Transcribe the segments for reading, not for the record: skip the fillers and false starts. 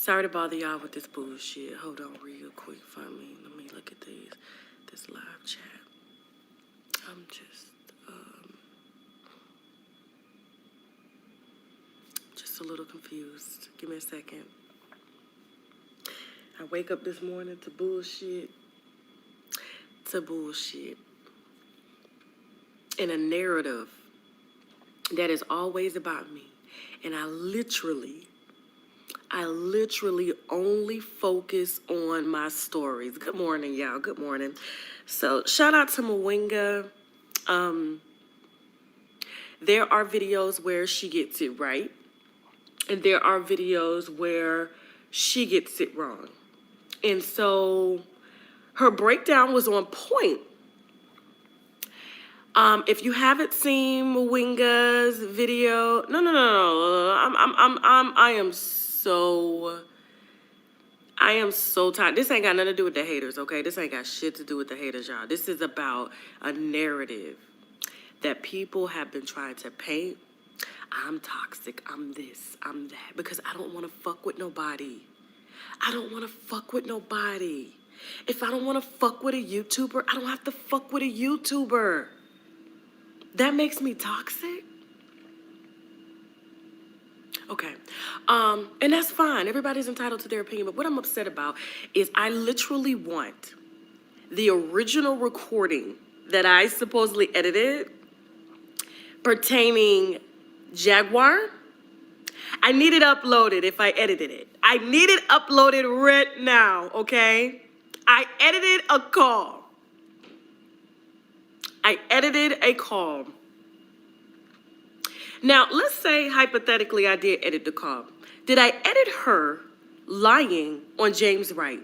Sorry to bother y'all with this bullshit. Hold on real quick for me. Let me look at this live chat. I'm just a little confused. Give me a second. I wake up this morning to bullshit. In a narrative that is always about me. And I literally only focus on my stories. Good morning, y'all. Good morning. So shout out to Mwinga. There are videos where she gets it right. And there are videos where she gets it wrong. And so her breakdown was on point. If you haven't seen Mwinga's video, no. I am so tired. This ain't got nothing to do with the haters, okay? This ain't got shit to do with the haters, y'all. This is about a narrative that people have been trying to paint. I'm toxic, I'm this, I'm that, because I don't want to fuck with nobody. I don't want to fuck with nobody. If I don't want to fuck with a YouTuber, I don't have to fuck with a YouTuber. That makes me toxic? Okay. And that's fine. Everybody's entitled to their opinion. But what I'm upset about is I literally want the original recording that I supposedly edited pertaining Jaguar. I need it uploaded if I edited it. I need it uploaded right now, okay? I edited a call. Now, let's say, hypothetically, I did edit the call. Did I edit her lying on James Wright?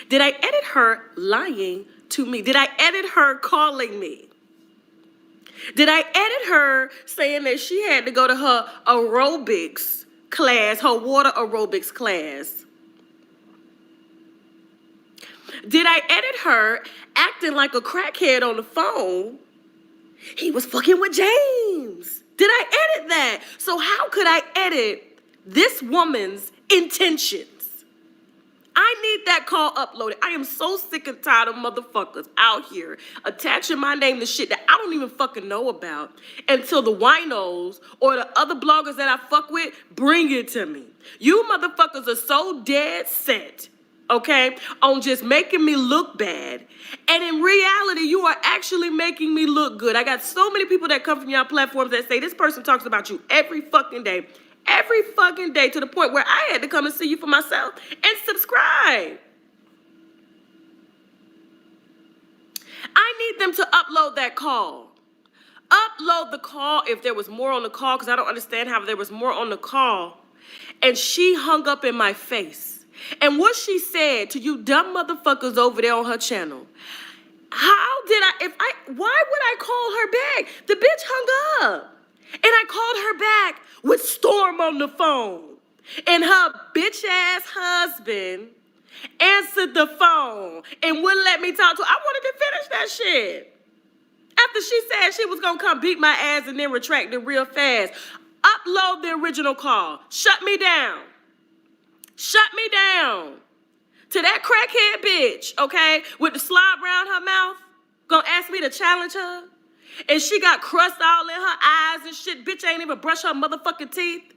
Did I edit her lying to me? Did I edit her calling me? Did I edit her saying that she had to go to her aerobics class, her water aerobics class? Did I edit her acting like a crackhead on the phone? He was fucking with James. Did I edit that? So how could I edit this woman's intentions? I need that call uploaded. I am so sick and tired of motherfuckers out here attaching my name to shit that I don't even fucking know about until the winos or the other bloggers that I fuck with bring it to me. You motherfuckers are so dead set, okay, on just making me look bad. And in reality, you are actually making me look good. I got so many people that come from y'all platforms that say this person talks about you every fucking day, to the point where I had to come and see you for myself and subscribe. I need them to upload that call. Upload the call if there was more on the call, because I don't understand how there was more on the call. And she hung up in my face. And what she said to you dumb motherfuckers over there on her channel, why would I call her back? The bitch hung up. And I called her back with Storm on the phone. And her bitch ass husband answered the phone and wouldn't let me talk to her. I wanted to finish that shit. After she said she was gonna come beat my ass and then retract it real fast. Upload the original call. Shut me down. Shut me down. To that crackhead bitch, okay, with the slob around her mouth, gonna ask me to challenge her. And she got crust all in her eyes and shit. Bitch ain't even brush her motherfucking teeth.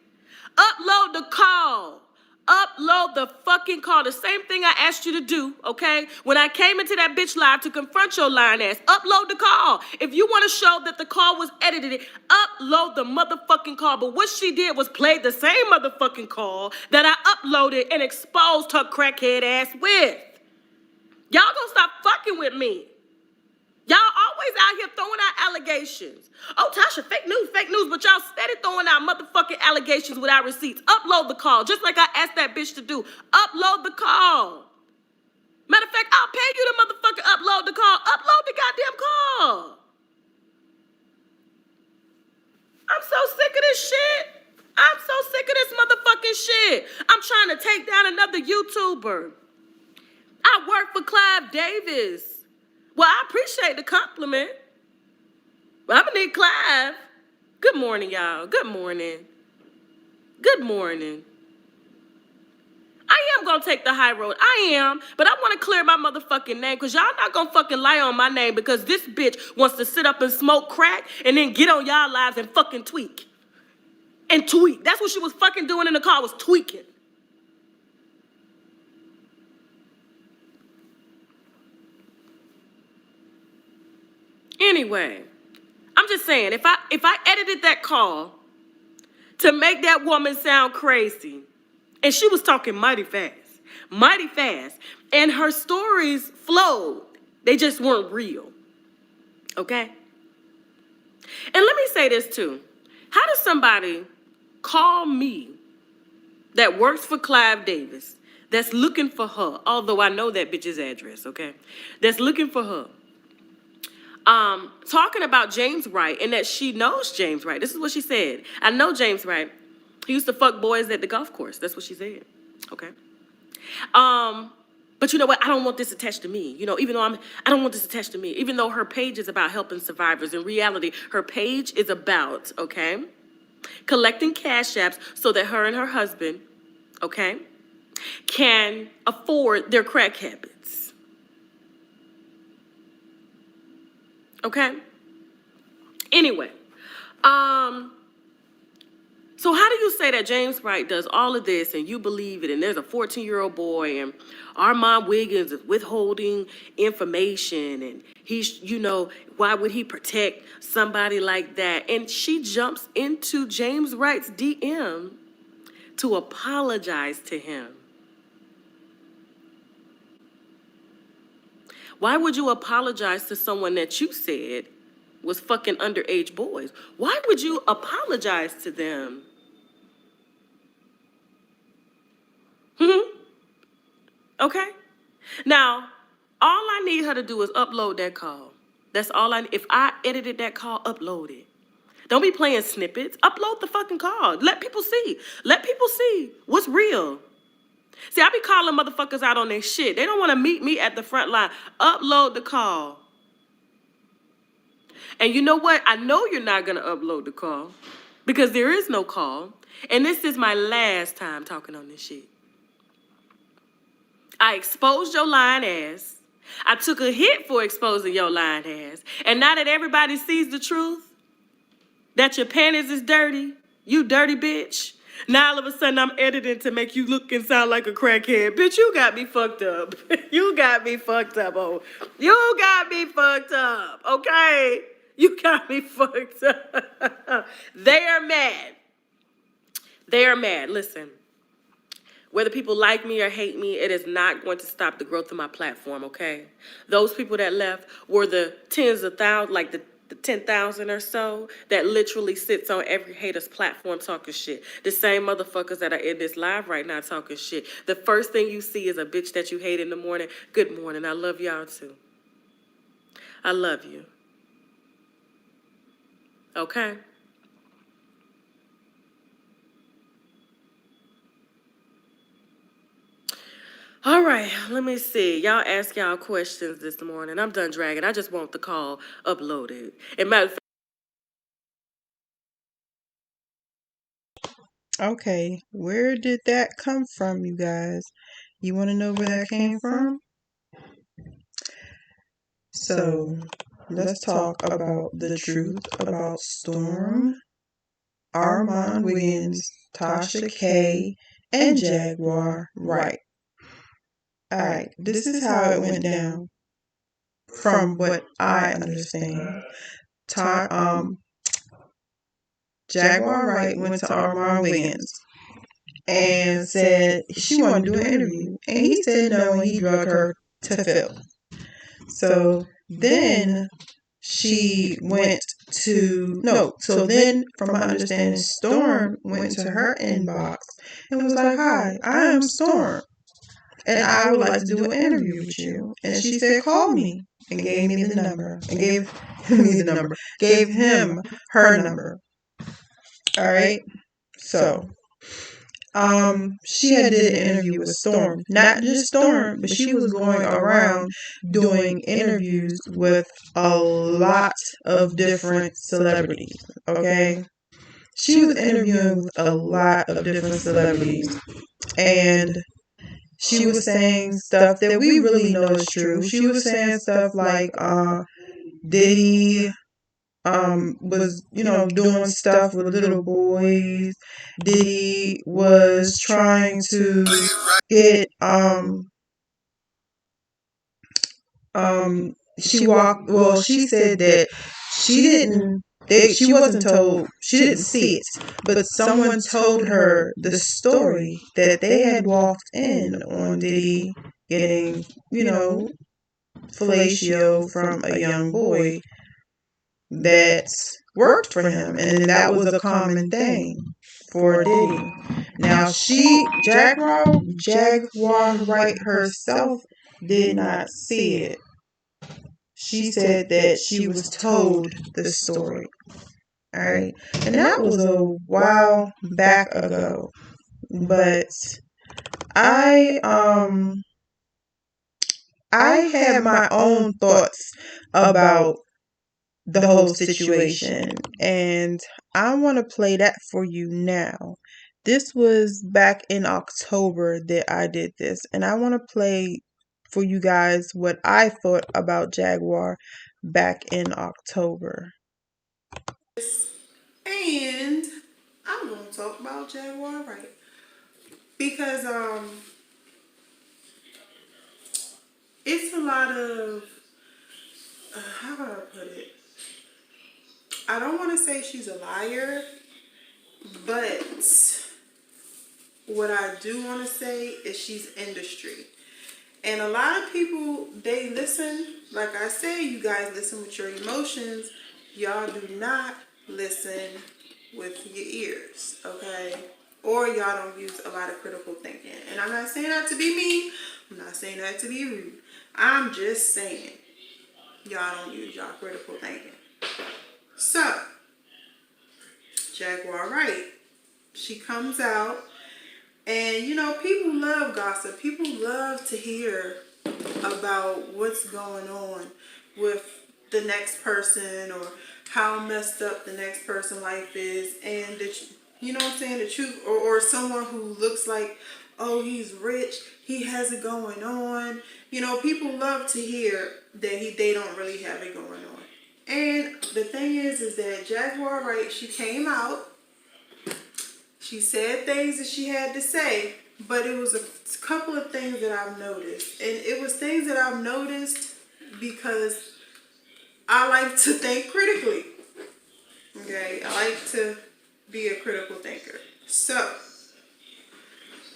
Upload the call. Upload the fucking call. The same thing I asked you to do, okay? When I came into that bitch live to confront your lying ass, upload the call. If you want to show that the call was edited, upload the motherfucking call. But what she did was play the same motherfucking call that I uploaded and exposed her crackhead ass with. Y'all gonna stop fucking with me. Y'all always out here throwing out allegations. Oh, Tasha, fake news, but y'all steady throwing out motherfucking allegations without receipts. Upload the call, just like I asked that bitch to do. Upload the call. Matter of fact, I'll pay you to motherfucking upload the call. Upload the goddamn call. I'm so sick of this shit. I'm so sick of this motherfucking shit. I'm trying to take down another YouTuber. I work for Clive Davis. Well, I appreciate the compliment, but I'm gonna need Clive. Good morning, y'all. Good morning. Good morning. I gonna take the high road. I am, but I want to clear my motherfucking name because y'all not gonna fucking lie on my name because this bitch wants to sit up and smoke crack and then get on y'all lives and fucking tweak. And tweak. That's what she was fucking doing in the car, was tweaking. Anyway, I'm just saying, if I edited that call to make that woman sound crazy, and she was talking mighty fast, and her stories flowed, they just weren't real, okay? And let me say this too. How does somebody call me that works for Clive Davis, that's looking for her, although I know that bitch's address, okay? That's looking for her. Talking about James Wright and that she knows James Wright. This is what she said. I know James Wright. He used to fuck boys at the golf course. That's what she said. Okay. But you know what? I don't want this attached to me. You know, I don't want this attached to me. Even though her page is about helping survivors. In reality, her page is about, okay, collecting cash apps so that her and her husband, okay, can afford their crack habits. Okay? Anyway, so how do you say that James Wright does all of this and you believe it, and there's a 14-year-old boy and Armon Wiggins is withholding information and he's, you know, why would he protect somebody like that? And she jumps into James Wright's DM to apologize to him. Why would you apologize to someone that you said was fucking underage boys? Why would you apologize to them? Okay? Now, all I need her to do is upload that call. That's all I need. If I edited that call, upload it. Don't be playing snippets. Upload the fucking call. Let people see. Let people see what's real. See, I be calling motherfuckers out on their shit. They don't want to meet me at the front line. Upload the call. And you know what? I know you're not going to upload the call because there is no call. And this is my last time talking on this shit. I exposed your lying ass. I took a hit for exposing your lying ass. And now that everybody sees the truth, that your panties is dirty, you dirty bitch, now all of a sudden I'm editing to make you look and sound like a crackhead. Bitch, you got me fucked up. You got me fucked up, oh. You got me fucked up, okay? You got me fucked up. They are mad. They are mad. Listen, whether people like me or hate me, it is not going to stop the growth of my platform, okay? Those people that left were the tens of thousands, like the 10,000 or so that literally sits on every hater's platform talking shit. The same motherfuckers that are in this live right now talking shit. The first thing you see is a bitch that you hate in the morning. Good morning. I love y'all too. I love you. Okay? All right, let me see. Y'all ask y'all questions this morning. I'm done dragging. I just want the call uploaded. It matter of fact, Okay, where did that come from, you guys? You want to know where that came from? So, let's talk about the truth about Storm, Armon Wiggins, Tasha K, and Jaguar Wright. Alright, this is how it went down. From what I understand, Jaguar Wright went to Armon Wiggins and said she wanted to do an interview. And he said no, and he drugged her to Phil. So then she went to, so then from my understanding, Storm went to her inbox and was like, "Hi, I am Storm, and I would like to do an interview with you." And she said, "Call me," and gave me the number, and gave him her number. All right, so she had did an interview with Storm. Not just Storm, but she was going around doing interviews with a lot of different celebrities, okay? She was interviewing with a lot of different celebrities. And she was saying stuff that we really know is true. She was saying stuff like Diddy was, doing stuff with little boys. Diddy was trying to get she said that she didn't she wasn't told, she didn't see it, but someone told her the story that they had walked in on Diddy getting, fellatio from a young boy that worked for him, and then that was a common thing for Diddy. Now Jaguar Wright herself did not see it. She said that she was told the story. All right, and that was a while back ago, but I I had my own thoughts about the whole situation, and I want to play that for you now. This was back in October that I did this, and I want to play for you guys what I thought about Jaguar back in October. And I'm going to talk about Jaguar Wright because it's a lot of how can I put it? I don't want to say she's a liar, but what I do want to say is she's industry. And a lot of people, they listen, like I say, you guys listen with your emotions. Y'all do not listen with your ears, okay? Or y'all don't use a lot of critical thinking. And I'm not saying that to be mean. I'm not saying that to be rude. I'm just saying y'all don't use y'all critical thinking. So, Jaguar Wright, she comes out, and people love gossip. People love to hear about what's going on with the next person, or how messed up the next person's life is, and the truth, or someone who looks like, oh, he's rich, he has it going on. People love to hear that they don't really have it going on. And the thing is that Jaguar Wright, she came out, she said things that she had to say, but it was a couple of things that I've noticed. And it was things that I've noticed because I like to think critically. Okay, I like to be a critical thinker. So,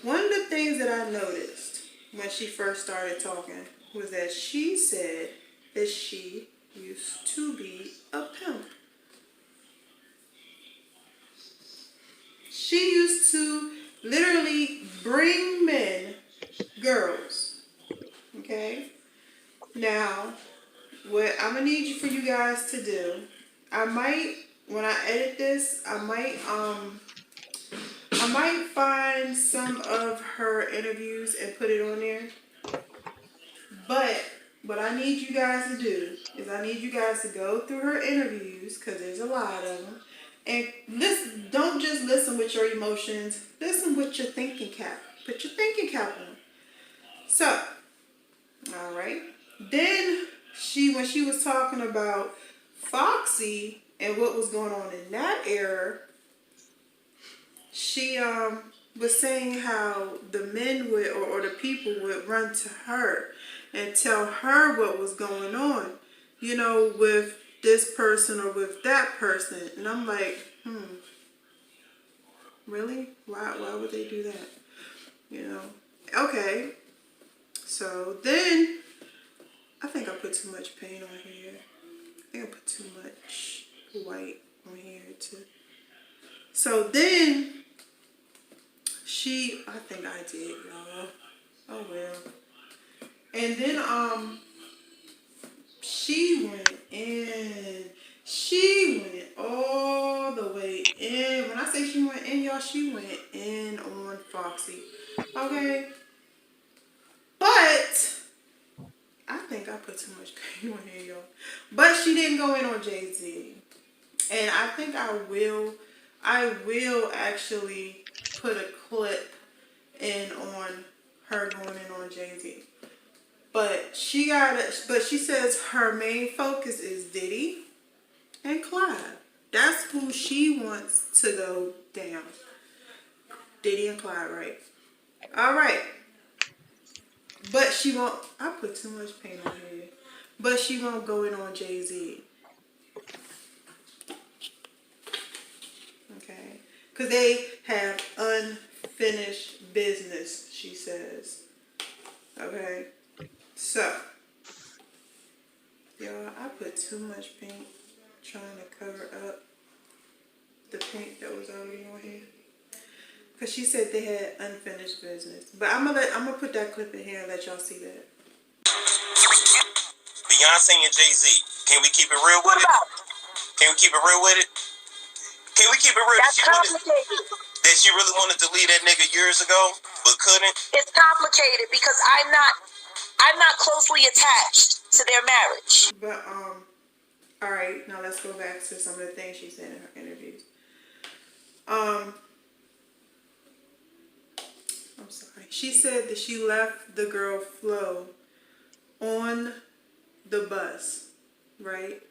one of the things that I noticed when she first started talking was that she said that she used to be a pimp. She used to literally bring men girls. Okay? Now, what I'm gonna need for you guys to do, I might, when I edit this, I might find some of her interviews and put it on there. But what I need you guys to do is I need you guys to go through her interviews, because there's a lot of them. And listen, don't just listen with your emotions. Listen with your thinking cap. Put your thinking cap on. So, all right. Then when she was talking about Foxy and what was going on in that era, she was saying how the men would, or the people would run to her and tell her what was going on, with this person or with that person. And I'm like, really? Why would they do that? Okay. So then, I think I put too much paint on here. I think I put too much white on here too. So then, I think I did, y'all. Oh well. And then she went in. She went all the way in. When I say she went in, y'all, she went in on Foxy. Okay? But I think I put too much paint on here, y'all. But she didn't go in on Jay-Z. And I think I will actually put a clip in on her going in on Jay-Z. But she says her main focus is Diddy and Clyde. That's who she wants to go down. Diddy and Clyde, right? All right. But she won't. I put too much paint on here. But she won't go in on Jay-Z. Okay. Because they have unfinished business, she says. Okay. So, y'all, I put too much paint trying to cover up the paint that was already on here. Because she said they had unfinished business. But I'm gonna put that clip in here and let y'all see that. Beyonce and Jay-Z. Can we keep it real with it? Can we keep it real with it? Can we keep it real? That's complicated. That she really wanted to leave that nigga years ago, but couldn't? It's complicated because I'm not closely attached to their marriage. But all right, now let's go back to some of the things she said in her interviews. I'm sorry. She said that she left the girl Flo on the bus, right,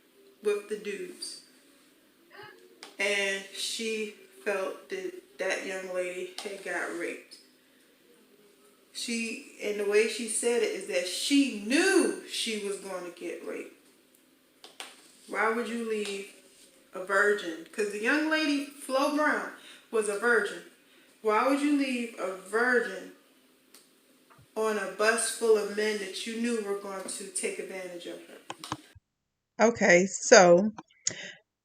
with the dudes, and she felt that that young lady had got raped. And the way she said it is that she knew she was going to get raped. Why would you leave a virgin? Because the young lady, Flo Brown, was a virgin. Why would you leave a virgin on a bus full of men that you knew were going to take advantage of her? Okay, so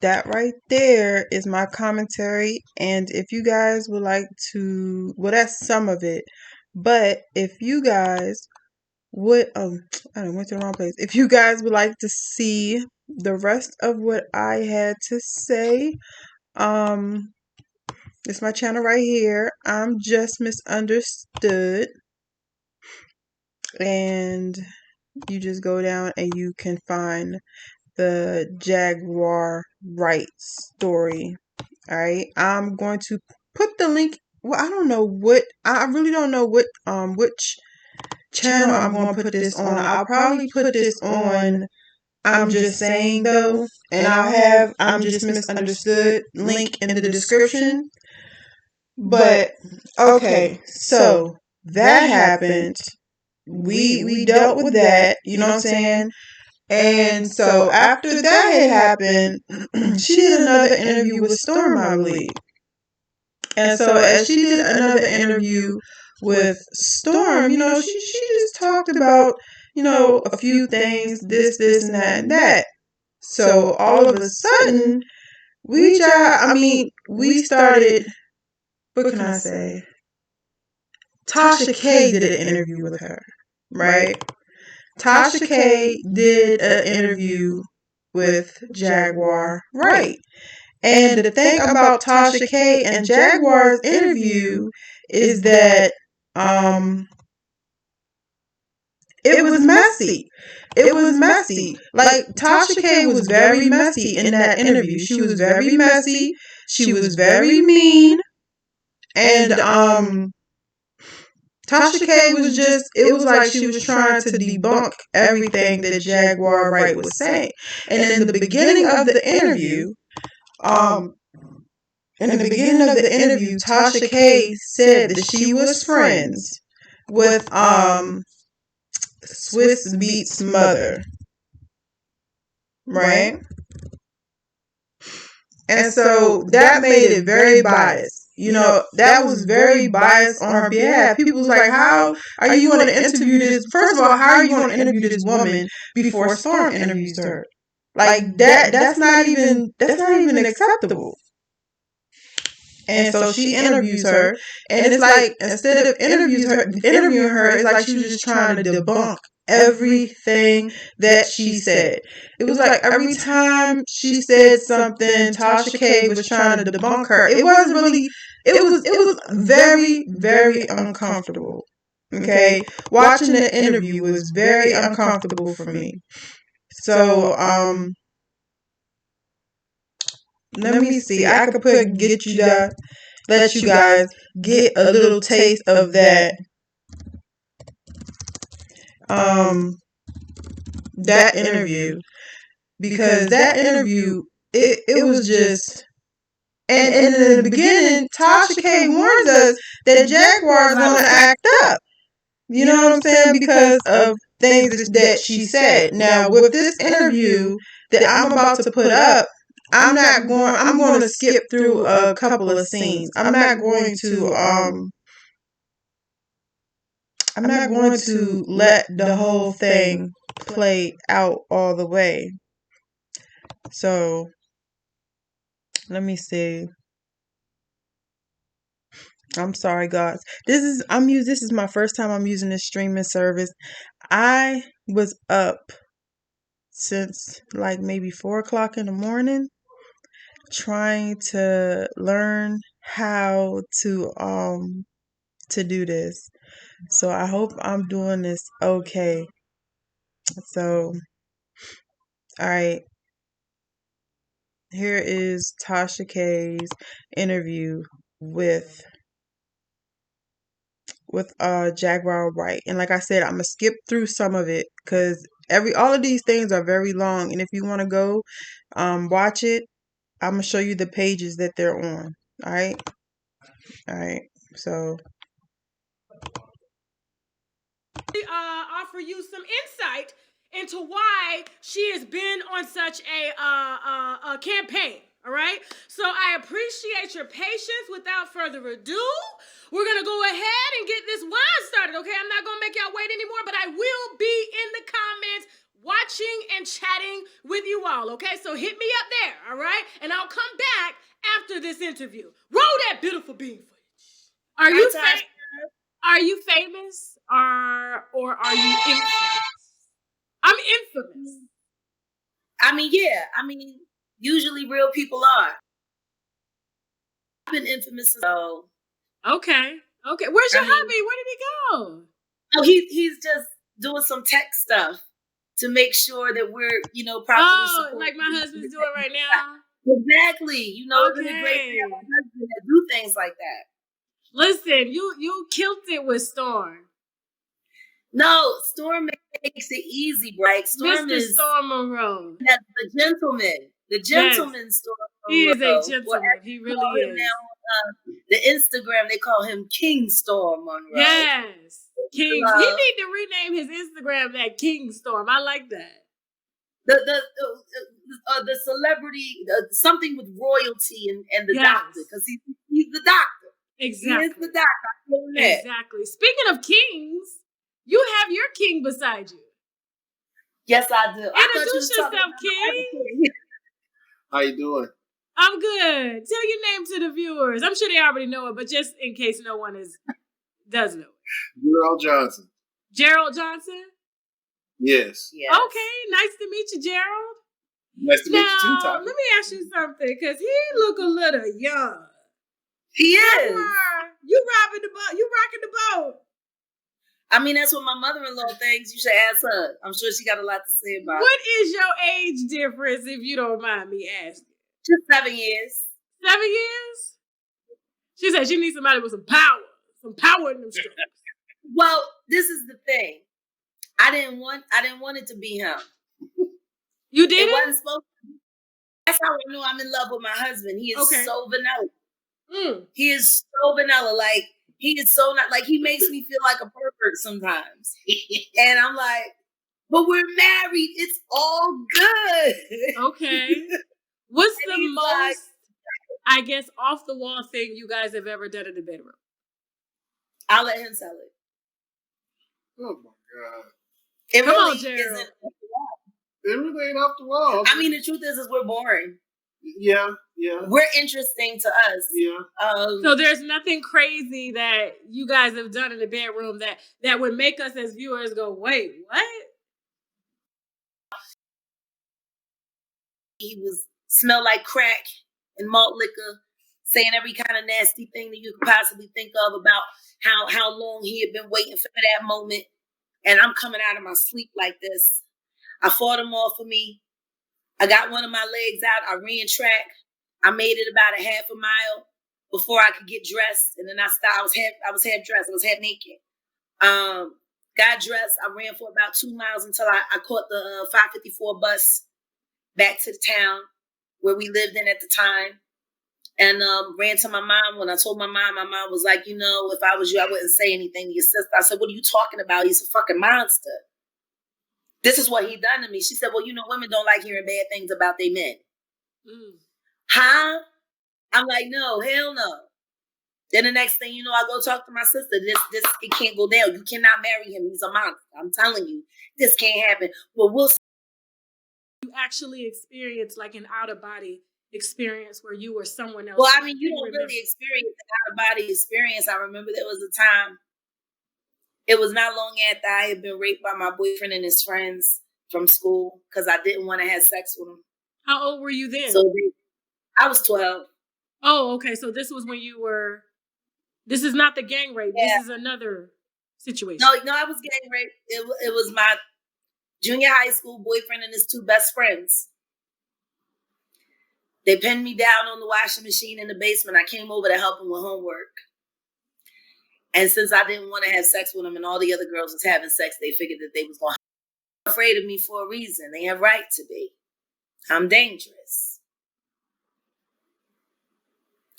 that right there is my commentary. And if you guys would like to, well, that's some of it. But if you guys would, I went to the wrong place. If you guys would like to see the rest of what I had to say, it's my channel right here. ImmJussmisunderstood. And you just go down and you can find the Jaguar rights story. All right. I'm going to put the link. Well, I don't know what, I really don't know what, which channel I'm going to put this on. I'll probably put this on I'm Just Saying though. And I'll have I'm Just Misunderstood link in the description. But okay, so that happened. We dealt with that, you know what I'm saying? And so after that had happened, she did another interview with Storm, I believe. And so as she did another interview with Storm, you know, she just talked about, you know, a few things, this, and that, and that. So all of a sudden, we started, what can I say? Tasha K did an interview with her, right? Tasha K did an interview with Jaguar, right? And the thing about Tasha K and Jaguar's interview is that it was messy. It was messy. Like, Tasha K was very messy in that interview. She was very messy. She was very mean. And Tasha K was just, it was like she was trying to debunk everything that Jaguar Wright was saying. And in the beginning of the interview, Tasha K said that she was friends with Swiss Beats' mother, right? And so that made it very biased. You know, that was very biased on her behalf. People was like, how are you going to interview this? First of all, how are you going to interview this woman before Storm interviews her? Like, that's not even acceptable. And so she interviews her, and it's like, instead of interviewing her, it's like she was just trying to debunk everything that she said. It was like every time she said something, Tasha K was trying to debunk her. It wasn't really, it was very, very uncomfortable. Okay? Watching the interview was very uncomfortable for me. So, let me see. I could let you guys get a little taste of that that interview, because that interview, it was just, and in the beginning, Tasha K warns us that Jaguar is going to act up. You know what I'm saying? Because of things that she said. Now, with this interview that I'm about to put up, I'm going to skip through a couple of scenes. I'm not going to let the whole thing play out all the way. So, let me see. I'm sorry, guys. This is my first time I'm using this streaming service. I was up since like maybe 4:00 in the morning trying to learn how to do this. So I hope I'm doing this okay. So, all right. Here is Tasha K's interview with Jaguar Wright. And like I said, I'm gonna skip through some of it because all of these things are very long. And if you want to go watch it, I'm gonna show you the pages that they're on. All right. So offer you some insight into why she has been on such a campaign. All right. So I appreciate your patience. Without further ado, we're gonna go ahead and get this wine started. Okay. I'm not gonna make y'all wait anymore, but I will be in the comments watching and chatting with you all. Okay. So hit me up there. All right. And I'll come back after this interview. Roll that beautiful bean footage. Are you famous or are you infamous? I'm infamous. I mean, yeah. I mean, usually real people are. I've been infamous, so. Okay. Where's your hubby? Where did he go? Oh, he's just doing some tech stuff to make sure that we're, properly supported. Like my husband's doing right now? Exactly. It's really great to have a husband that do things like that. Listen, you killed it with Storm. No, Storm makes it easy, right? Storm is Storm Monroe. That's the gentleman. The gentleman yes. Storm Monroe. He is a gentleman. He really is. Now, the Instagram, they call him King Storm Monroe. Yes. King. He need to rename his Instagram that King Storm. I like that. The celebrity, something with royalty and the doctor, because he's the doctor. Exactly. He is the doctor. Exactly. Speaking of kings, you have your king beside you. Yes, I do. Introduce yourself, King. How you doing? I'm good. Tell your name to the viewers. I'm sure they already know it, but just in case no one does know it. Gerald Johnson. Gerald Johnson? Yes. Okay, nice to meet you, Gerald. Nice to meet you too, Tasha. Let me ask you something, because he look a little young. He is. You rocking the boat. I mean, that's what my mother-in-law thinks. You should ask her. I'm sure she got a lot to say about it. What is your age difference, if you don't mind me asking? Just 7 years. 7 years? She said she needs somebody with some power in them strokes. Well, this is the thing. I didn't want it to be him. You did? It wasn't supposed to be. That's how I knew I'm in love with my husband. He is so vanilla. He is so vanilla. Like, he is so not, like, he makes me feel like a pervert sometimes. And I'm like, but we're married. It's all good. Okay. What's the most, I guess, off the wall thing you guys have ever done in the bedroom? I'll let him tell it. Oh my God. It Come really on, Gerald. isn't off the wall. It really ain't off the wall. I mean, the truth is we're boring. Yeah. We're interesting to us. Yeah. So there's nothing crazy that you guys have done in the bedroom that would make us as viewers go, wait, what? He smelled like crack and malt liquor, saying every kind of nasty thing that you could possibly think of about how long he had been waiting for that moment. And I'm coming out of my sleep like this. I fought him off of me. I got one of my legs out. I ran track. I made it about a half a mile before I could get dressed. And then I stopped. I was half dressed. I was half naked. got dressed. I ran for about 2 miles until I caught the 554 bus back to the town where we lived in at the time. And ran to my mom. When I told my mom was like, you know, if I was you, I wouldn't say anything to your sister. I said, what are you talking about? He's a fucking monster. This is what he done to me. She said, well, you know, women don't like hearing bad things about their men. Huh? I'm like, no, hell no. Then the next thing you know, I go talk to my sister. This it can't go down. You cannot marry him. He's a monster. I'm telling you, this can't happen. Well, we'll see. You actually experienced like an out-of-body experience where you were someone else. Well, I mean, you don't really experience an out-of-body experience. I remember there was a time, it was not long after I had been raped by my boyfriend and his friends from school because I didn't want to have sex with him. How old were you then? So I was 12. Oh, okay. So this was when you were, this is not the gang rape. Yeah. This is another situation. No, I was gang raped. It was my junior high school boyfriend and his two best friends. They pinned me down on the washing machine in the basement. I came over to help them with homework. And since I didn't want to have sex with them and all the other girls was having sex, they figured that they was going to be afraid of me for a reason. They have right to be. I'm dangerous.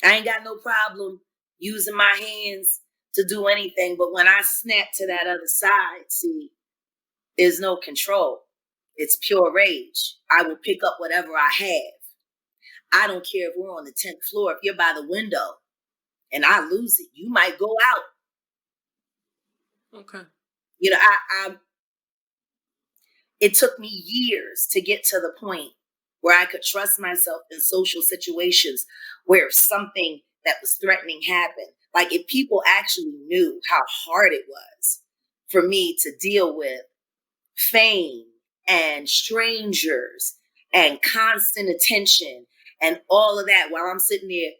I ain't got no problem using my hands to do anything. But when I snap to that other side, see, there's no control. It's pure rage. I will pick up whatever I have. I don't care if we're on the 10th floor. If you're by the window and I lose it, you might go out. Okay. You know, it took me years to get to the point where I could trust myself in social situations where something that was threatening happened. Like if people actually knew how hard it was for me to deal with fame and strangers and constant attention and all of that while I'm sitting there,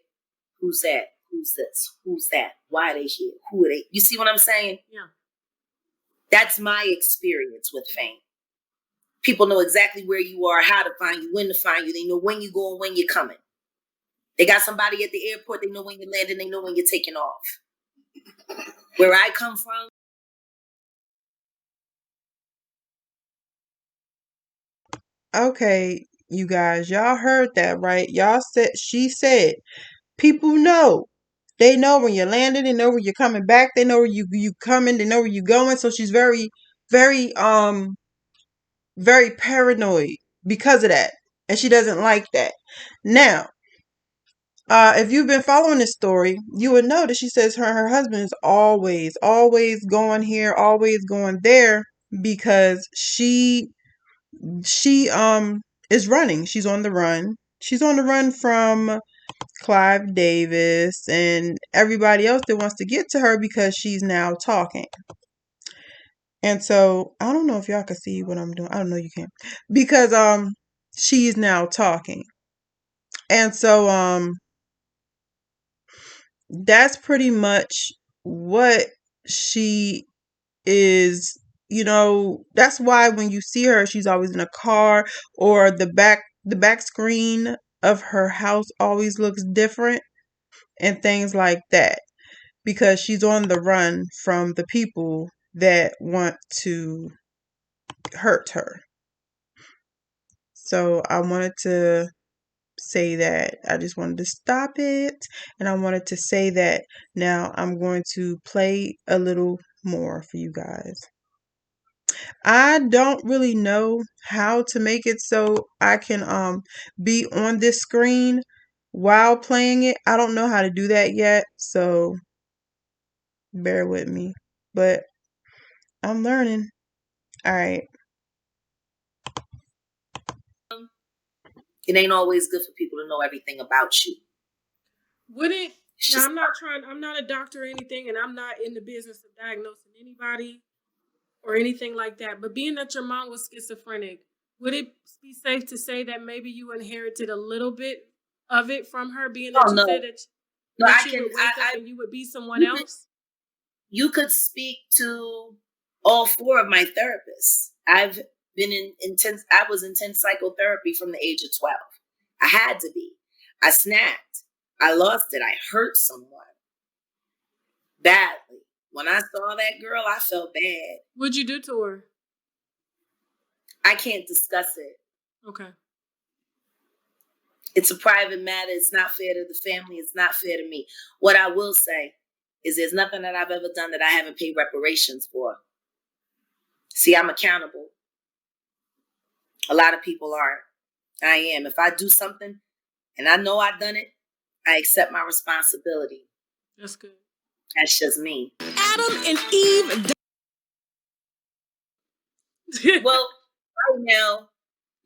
who's that? Who's this? Who's that? Why are they here? Who are they? You see what I'm saying? Yeah. That's my experience with fame. People know exactly where you are, how to find you, when to find you. They know when you're going, when you're coming. They got somebody at the airport. They know when you're landing. They know when you're taking off. Where I come from. Okay, you guys, y'all heard that, right? She said, people know. They know when you're landing. They know when you're coming back. They know where you coming. They know where you're going. So she's very, very, very paranoid because of that. And she doesn't like that. Now, if you've been following this story, you would know that she says her husband is always going here, always going there because she is running. She's on the run. She's on the run from Clive Davis and everybody else that wants to get to her because she's now talking. And so I don't know if y'all can see what I'm doing. I don't know you can. Because she's now talking. And so that's pretty much what she is, that's why when you see her, she's always in a car, or the back screen of her house always looks different and things like that, because she's on the run from the people that want to hurt her. So I wanted to say that. I just wanted to stop it, and I wanted to say that. Now I'm going to play a little more for you guys. I don't really know how to make it so I can be on this screen while playing it. I don't know how to do that yet, so bear with me. But I'm learning. All right. It ain't always good for people to know everything about you. Would it? Now, I'm not a doctor or anything, and I'm not in the business of diagnosing anybody or anything like that. But being that your mom was schizophrenic, would it be safe to say that maybe you inherited a little bit of it from her, being that you said that you would wake up and you would be someone else? You could speak to all four of my therapists. I've been I was intense psychotherapy from the age of 12. I had to be. I snapped. I lost it. I hurt someone badly when I saw that girl, I felt bad. What'd you do to her? I can't discuss it. Okay. It's a private matter. It's not fair to the family. It's not fair to me. What I will say is there's nothing that I've ever done that I haven't paid reparations for. See, I'm accountable. A lot of people aren't. I am. If I do something and I know I've done it, I accept my responsibility. That's good. That's just me. Adam and Eve. Well, right now,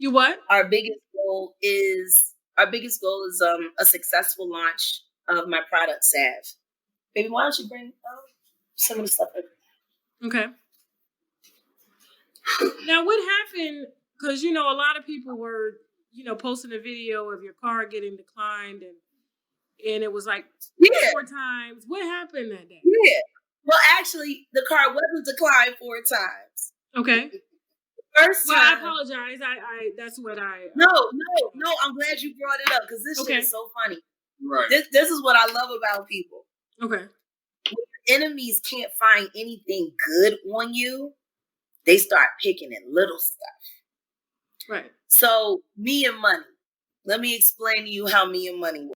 You what? our biggest goal is a successful launch of my product salve. Baby, why don't you bring some of the stuff over? Okay. Now, what happened? Because, you know, a lot of people were, you know, posting a video of your car getting declined, and it was like 4 times. What happened that day? Yeah. Well, actually, the car wasn't declined 4 times. Okay. First time. Well, I apologize. I that's what I. No. I'm glad you brought it up because this shit is so funny. Right. This is what I love about people. Okay. When your enemies can't find anything good on you, they start picking at little stuff. Right. So, me and money. Let me explain to you how me and money work.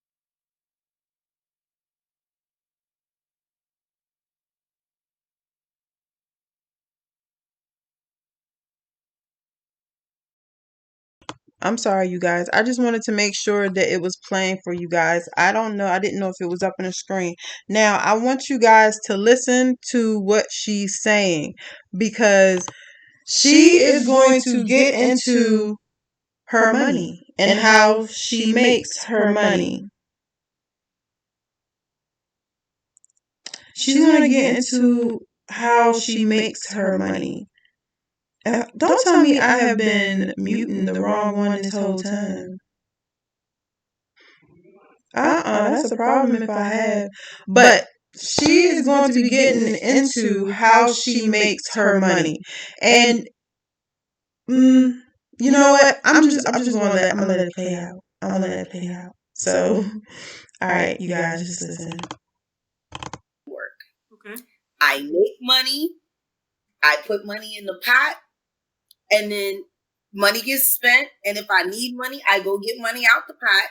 I'm sorry, you guys. I just wanted to make sure that it was playing for you guys. I don't know. I didn't know if it was up on the screen. Now, I want you guys to listen to what she's saying because she is going to get into her money and how she makes her money. She's going to get into how she makes her money. Don't tell me I have been muting the wrong one this whole time. That's a problem if I have. But she is going to be getting into how she makes her money. And you know what? I'm just gonna let it play out. I'm gonna let it play out. So all right, you guys just listen. Work. Okay. I make money. I put money in the pot, and then money gets spent. And if I need money, I go get money out the pot.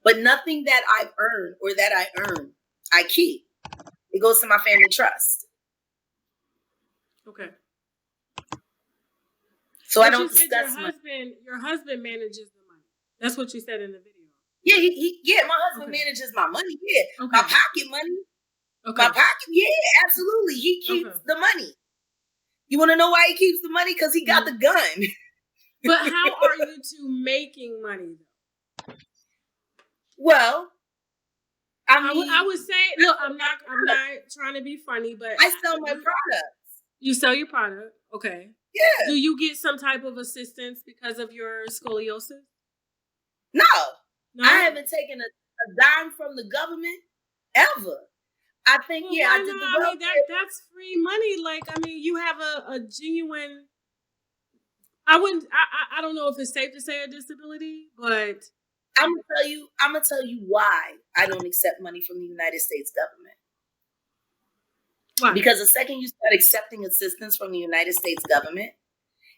But nothing that I've earned or that I earn, I keep. It goes to my family trust. Okay. So but I don't you said discuss your husband manages the money. That's what you said in the video. Yeah, my husband manages my money. Yeah, my pocket money. Okay. My pocket, yeah, absolutely. He keeps the money. You want to know why he keeps the money? Because he got the gun. But how are you two making money though? Well, I would say, look, I'm not trying to be funny, but I sell my products. You sell your product, okay? Yeah. Do you get some type of assistance because of your scoliosis? No. I haven't taken a dime from the government ever. I think, I did the welfare. I mean, that's free money. Like, I mean, you have a genuine. I don't know if it's safe to say a disability, but I'm gonna tell you why I don't accept money from the United States government. Why? Because the second you start accepting assistance from the United States government,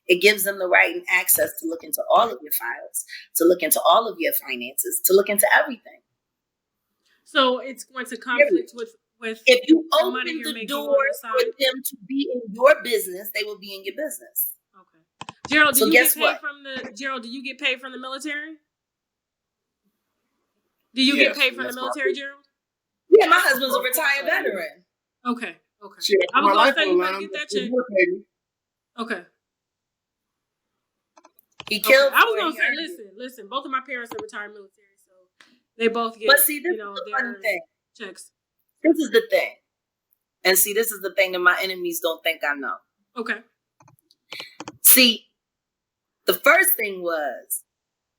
it gives them the right and access to look into all of your files, to look into all of your finances, to look into everything. So it's going to conflict with if you the open money you're the making door for them to be in your business, they will be in your business. Okay. Gerald, so do guess you get paid from the military? Do you get paid from the military, Gerald? Yeah, my husband's a retired veteran. Okay. Shit, I was going to say you better get that check. Okay. He killed. I was going to say, listen. Both of my parents are retired military, so they both get. But see, this is the funny thing. Checks. This is the thing, and see, this is the thing that my enemies don't think I know. Okay. See, the first thing was,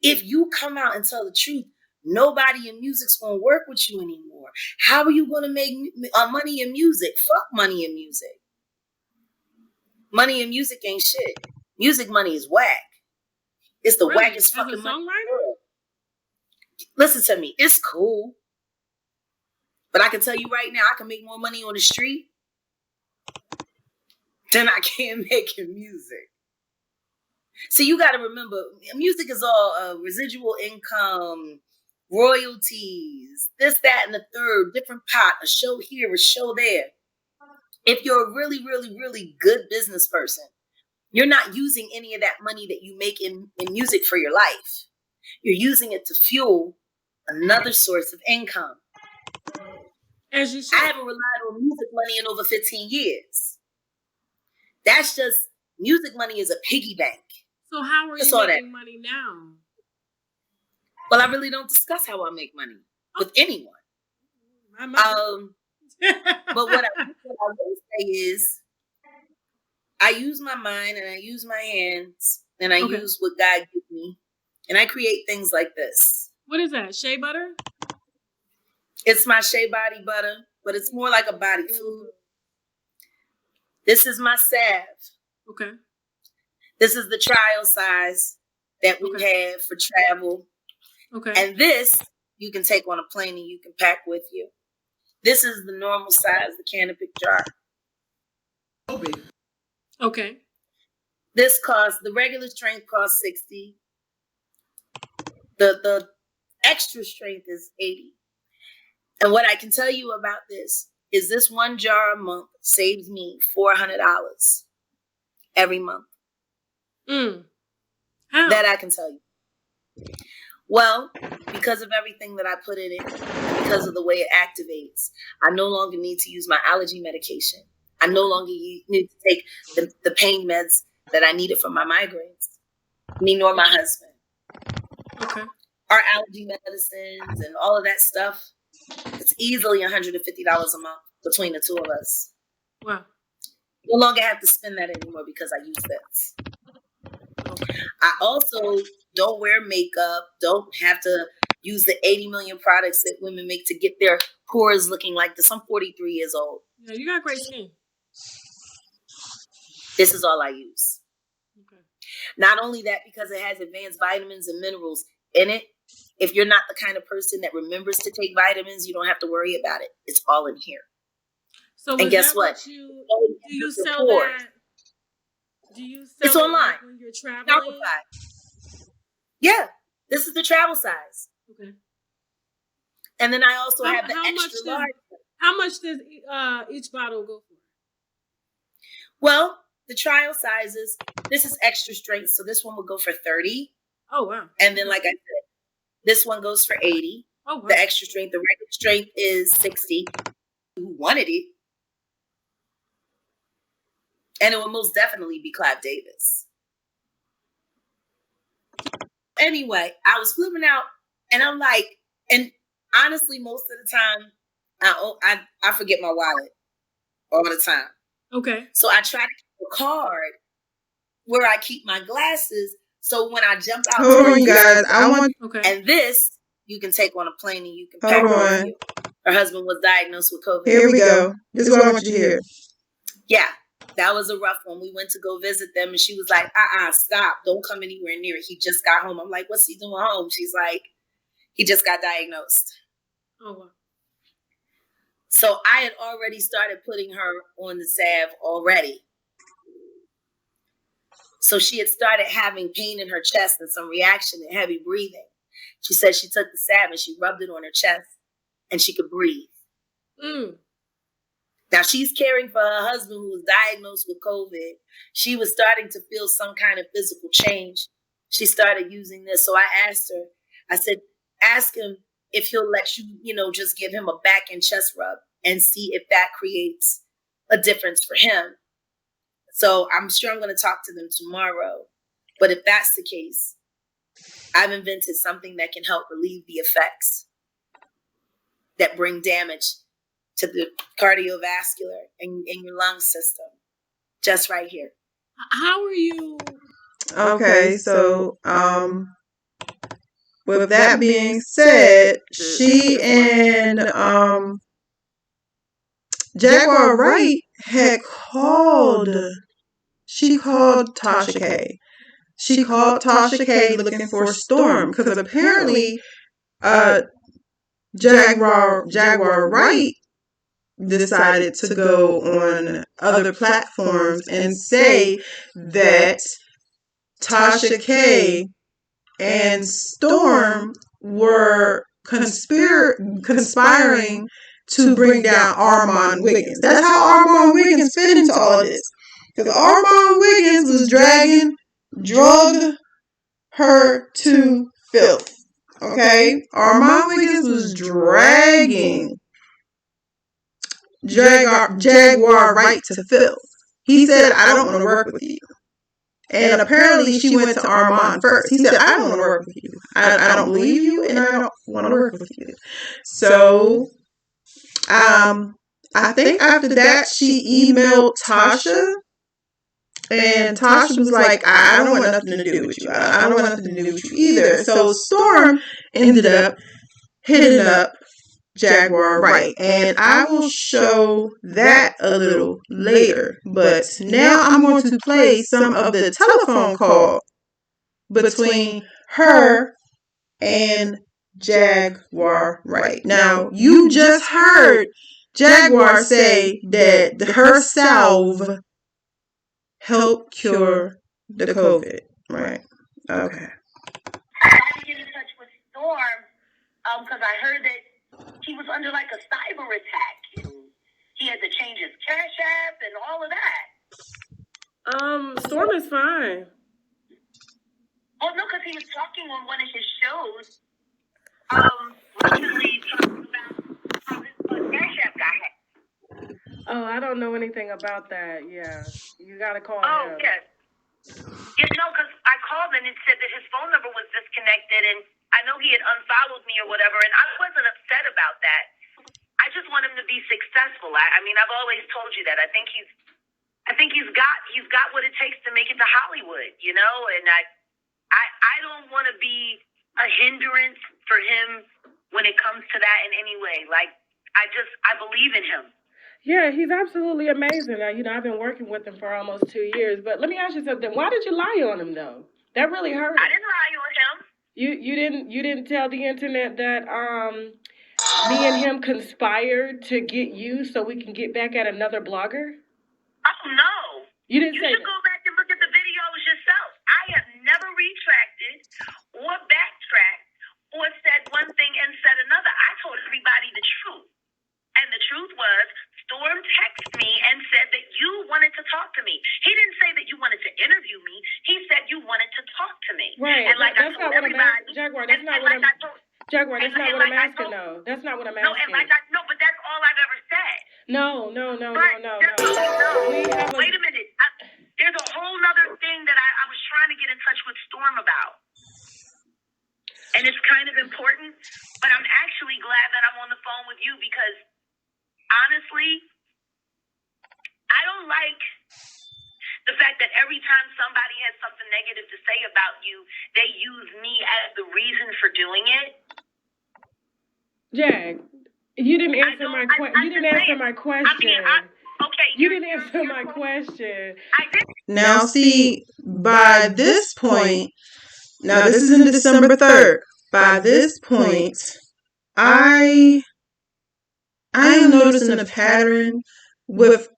if you come out and tell the truth, nobody in music's gonna work with you anymore. How are you gonna make money in music? Fuck money in music. Money in music ain't shit. Music money is whack. It's the wackest fucking money. Listen to me. It's cool. But I can tell you right now, I can make more money on the street then I can't make your music. See, you got to remember, music is all residual income, royalties, this, that, and the third, different pot, a show here, a show there. If you're a really, really, really good business person, you're not using any of that money that you make in music for your life. You're using it to fuel another source of income. As you should. I haven't relied on music money in over 15 years. That's just, music money is a piggy bank. So how are you making money now? Well, I really don't discuss how I make money with anyone. But what I will say is, I use my mind and I use my hands and I use what God gives me, and I create things like this. What is that? Shea butter? It's my shea body butter, but it's more like a body food. This is my salve. Okay. This is the trial size that we have for travel. Okay. And this you can take on a plane and you can pack with you. This is the normal size, the Canopy jar. Okay. This costs, the regular strength costs $60. The extra strength is $80. And what I can tell you about this is this one jar a month saves me $400 every month. How? That I can tell you. Well, because of everything that I put in it, and because of the way it activates, I no longer need to use my allergy medication. I no longer need to take the pain meds that I needed for my migraines. Me nor my husband. Okay. Our allergy medicines and all of that stuff, it's easily $150 a month between the two of us. Wow. No longer have to spend that anymore because I use this. I also don't wear makeup, don't have to use the 80 million products that women make to get their pores looking like this. I'm 43 years old. Yeah, you got great skin. This is all I use. Okay. Not only that, because it has advanced vitamins and minerals in it. If you're not the kind of person that remembers to take vitamins, you don't have to worry about it. It's all in here. So and guess what? Do you sell that? Do you sell it's online when you're traveling? Yeah, this is the travel size. Okay. And then I also have the extra large. How much does each bottle go for? Well, the trial sizes. This is extra strength, so this one will go for $30. Oh wow! And then, like I said, this one goes for $80. Oh wow! The extra strength, the regular strength is $60. Who wanted it? And it will most definitely be Clive Davis. Anyway, I was flipping out, and I'm like, and honestly, most of the time, I forget my wallet all the time. Okay. So I try to keep a card where I keep my glasses. So when I jump out, guys, I want. Okay. And this you can take on a plane and you can pack with you. Her husband was diagnosed with COVID. Here we go. This is what I want you to hear. Yeah. That was a rough one. We went to go visit them and she was like, stop. Don't come anywhere near it. He just got home. I'm like, what's he doing home? She's like, he just got diagnosed. Oh, wow. So I had already started putting her on the salve already. So she had started having pain in her chest and some reaction and heavy breathing. She said she took the salve and she rubbed it on her chest and she could breathe. Now, she's caring for her husband who was diagnosed with COVID. She was starting to feel some kind of physical change. She started using this. So I asked her, I said, ask him if he'll let you, just give him a back and chest rub and see if that creates a difference for him. So I'm sure I'm going to talk to them tomorrow. But if that's the case, I've invented something that can help relieve the effects that bring damage to the cardiovascular and your lung system, just right here. How are you? Okay, so with that being said, she and Jaguar Wright had called. She called Tasha K. She called Tasha K looking for Storm because apparently, Jaguar Wright decided to go on other platforms and say that Tasha K and Storm were conspiring to bring down Armon Wiggins. That's how Armon Wiggins fit into all of this. Because Armon Wiggins was drugged her to filth. Okay? Armon Wiggins was dragging Jaguar right to filth. He said, I don't want to work with you. And apparently she went to Armon first. He said, I don't want to work with you. I don't believe you and I don't want to work with you. So, I think after that she emailed Tasha. And Tasha was like, I don't want nothing to do with you. I don't want nothing to do with you either. So Storm ended up hitting up Jaguar right. And I will show that a little later. But now I'm going to play some of the telephone call between her and Jaguar right. Now, you just heard Jaguar say that her salve helped cure the COVID. Right. Okay. I had to get in touch with Storm because I heard that he was under like a cyber attack. And he had to change his CashApp and all of that. Storm is fine. Well, no, because he was talking on one of his shows recently talking about how his CashApp got hacked. Oh, I don't know anything about that. Yeah, you gotta call him. Oh, yes. Yeah, no, because I called and it said that his phone number was disconnected, and I know he had unfollowed me or whatever, and I wasn't upset about that. I just want him to be successful. I mean, I've always told you that. I think he's got what it takes to make it to Hollywood, you know, and I don't want to be a hindrance for him when it comes to that in any way. Like, I believe in him. Yeah, he's absolutely amazing. I've been working with him for almost 2 years. But let me ask you something. Why did you lie on him, though? That really hurt him. I didn't lie on him. You didn't tell the internet that me and him conspired to get you so we can get back at another blogger? Oh, no. You didn't say that. You should go back and look at the videos yourself. I have never retracted or backtracked or said one thing and said another. I told everybody the truth. And the truth was, Storm texted me and said that you wanted to talk to me. He didn't say that you wanted to interview me. He said you wanted to talk to me. Right. And like that's I told not what I'm asking. Jaguar, that's not what I'm asking, though. That's not what I'm asking. No, but that's all I've ever said. No. Wait a minute. There's a whole nother thing that I was trying to get in touch with Storm about. And it's kind of important, but I'm actually glad that I'm on the phone with you because honestly, I don't like the fact that every time somebody has something negative to say about you, they use me as the reason for doing it. Jag, you didn't answer my question. You didn't answer my question. You didn't answer my question. I did. Now, see, by this point, now this is in December 3rd. By this point, I am noticing a pattern with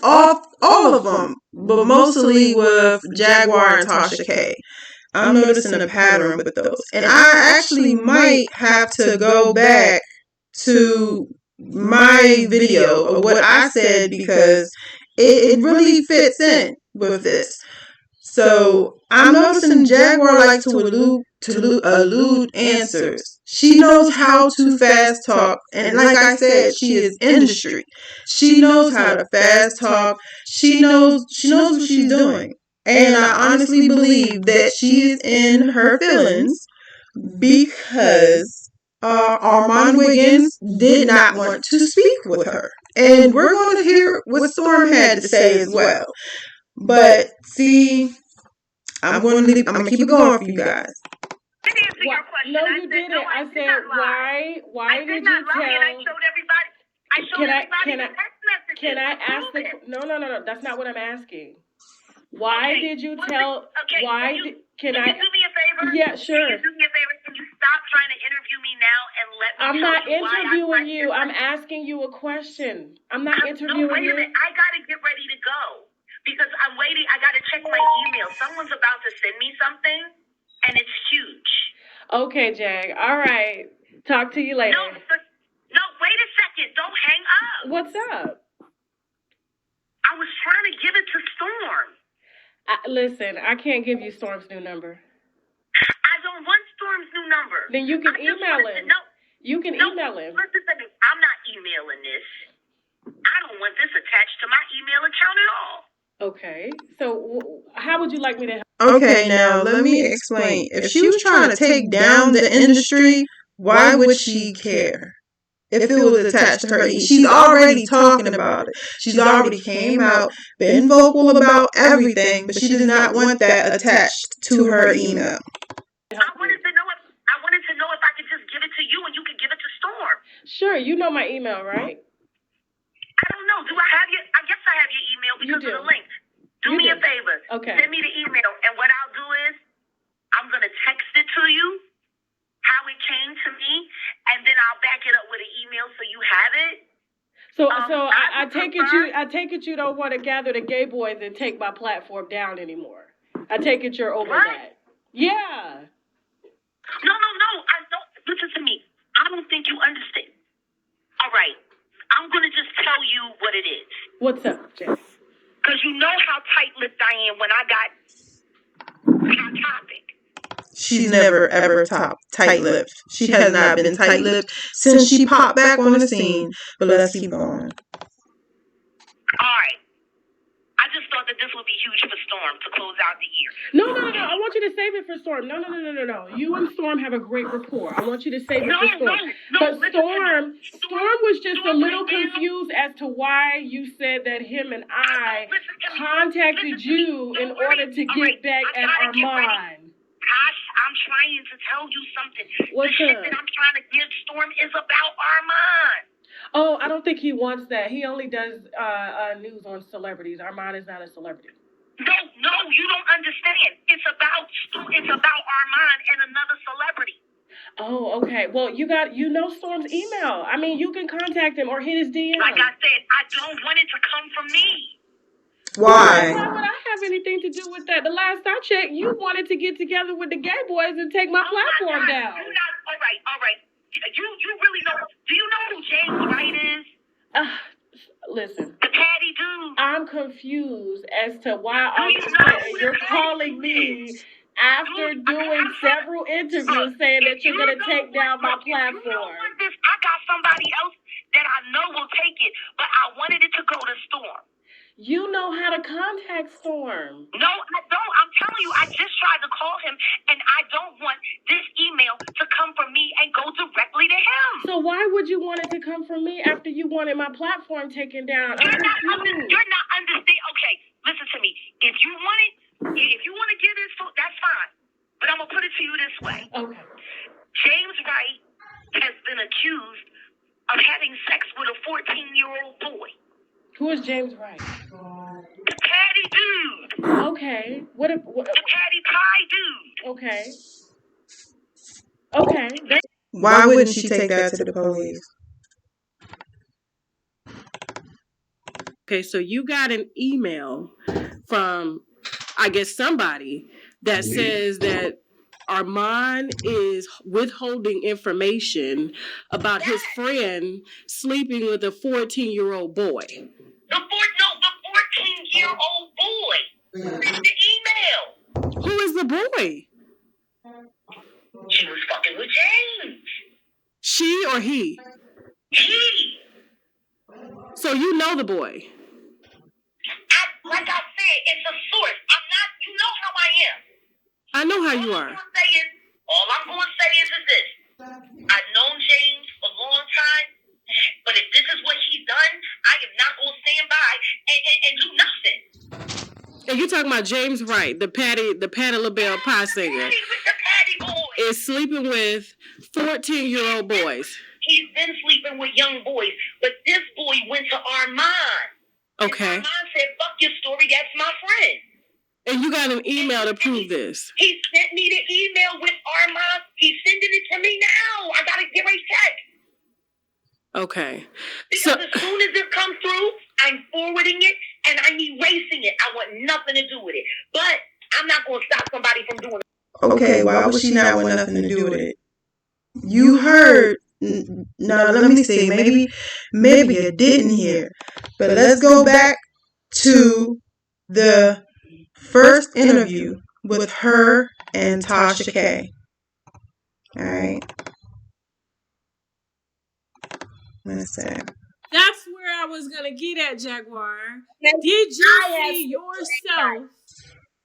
all of them, but mostly with Jaguar and Tasha K. I'm noticing a pattern with those. And I actually might have to go back to my video of what I said because it really fits in with this. So I'm noticing Jaguar likes to allude answers. She knows how to fast talk, and like I said, she is industry. She knows how to fast talk. She knows what she's doing, and I honestly believe that she is in her feelings because Armon Wiggins did not want to speak with her, and we're going to hear what Storm had to say as well. But see, I'm going to keep it going for you guys. I didn't answer your question. No, you didn't. I said, why did you tell? And I showed everybody. The text messages. Can I ask the? No. That's not what I'm asking. Why did you tell? Okay. Can you do me a favor? Yeah, sure. Can you do me a favor? Can you stop stop trying to interview me now and let me I'm tell not you why interviewing you. I'm asking you a question. I'm not interviewing No, wait a you. minute. I got to get ready to go because I'm waiting. I got to check my email. Someone's about to send me something, and it's huge. Okay, Jag. All right. Talk to you later. No, wait a second. Don't hang up. What's up? I was trying to give it to Storm. Listen, I can't give you Storm's new number. I don't want Storm's new number. Then you can email him. You can email him. Listen to me. I'm not emailing this. I don't want this attached to my email account at all. Okay. So how would you like me to help? Okay, now let me explain. If she was trying to take down the industry, why would she care? If it was attached to her, she's already talking about it. She's already came out, been vocal about everything, but she does not want that attached to her email. I wanted to know if I could just give it to you and you could give it to Storm. Sure, you know my email, right? I don't know. Do I have your? I guess I have your email because of the link. Do me a favor. Okay. Send me the email, and what I'll do is I'm gonna text it to you, how it came to me, and then I'll back it up with an email so you have it. So I take it you don't want to gather the gay boys and take my platform down anymore. I take it you're over that. Yeah. No. I don't. Listen to me. I don't think you understand. All right. I'm gonna just tell you what it is. What's up, Jess? Because you know how tight-lipped I am when I got topic. She's never ever tight-lipped. She has not been tight-lipped since she popped back on the scene. But let's keep going. All right. I just thought that this would be huge for Storm to close out the year. No. I want you to save it for Storm. No. You and Storm have a great rapport. I want you to save it for Storm. But Storm was just a little confused as to why you said that him and I contacted you in order to get back at Armon. Gosh, I'm trying to tell you something. What's the shit up? that I'm trying to give Storm is about Armon. Oh, I don't think he wants that. He only does news on celebrities. Armon is not a celebrity. No, you don't understand. It's about Armon and another celebrity. Oh, okay. Well, you know Storm's email. I mean, you can contact him or hit his DM. Like I said, I don't want it to come from me. Why? Why would I have anything to do with that? The last I checked, you wanted to get together with the gay boys and take my platform down. All right. You really know. Do you know who James Wright is? Listen. The patty dude. I'm confused as to why you're calling me after doing several interviews saying that you're going to take down my platform. You know what this? I got somebody else that I know will take it, but I wanted it to go to Storm. You know how to contact Storm. No, I don't. I'm telling you, I just tried to call him, and I don't want this email to come from me and go directly to him. So why would you want it to come from me after you wanted my platform taken down? You're not understanding. Okay, listen to me. If you want to give this, that's fine. But I'm gonna put it to you this way. Okay. James Wright has been accused of having sex with a 14-year-old boy. Who is James Wright? The patty dude. Okay. What? The patty pie dude. Okay. Why wouldn't she take that to the police? Okay, so you got an email from, I guess, somebody that says that Armon is withholding information about his friend sleeping with a 14-year-old boy. The 14-year-old boy. Read the email. Who is the boy? She was fucking with James. She or he? He. So you know the boy? Like I said, it's a source. You know how I am. I know how you are. All I'm going to say is this. I've known James for a long time, but if this is what he's done, I am not going to stand by and do nothing. And you're talking about James Wright, the Patti LaBelle pie singer, The patty boy. is sleeping with 14-year-old boys. He's been sleeping with young boys, but this boy went to Armon. Okay. And Armon said, fuck your story, that's my friend. And you got an email to prove this. He sent me the email with Armon. He sent sending it to me now. I gotta get right check. Okay. Because as soon as it comes through, I'm forwarding it and I'm erasing it. I want nothing to do with it. But I'm not going to stop somebody from doing it. Okay, why would she not want nothing to do with it? You heard. Now let me see. Maybe you didn't hear. But let's go back to the first interview with her and Tasha K. All right. Let's see. That's where I was gonna get at, Jaguar. Did you see yourself?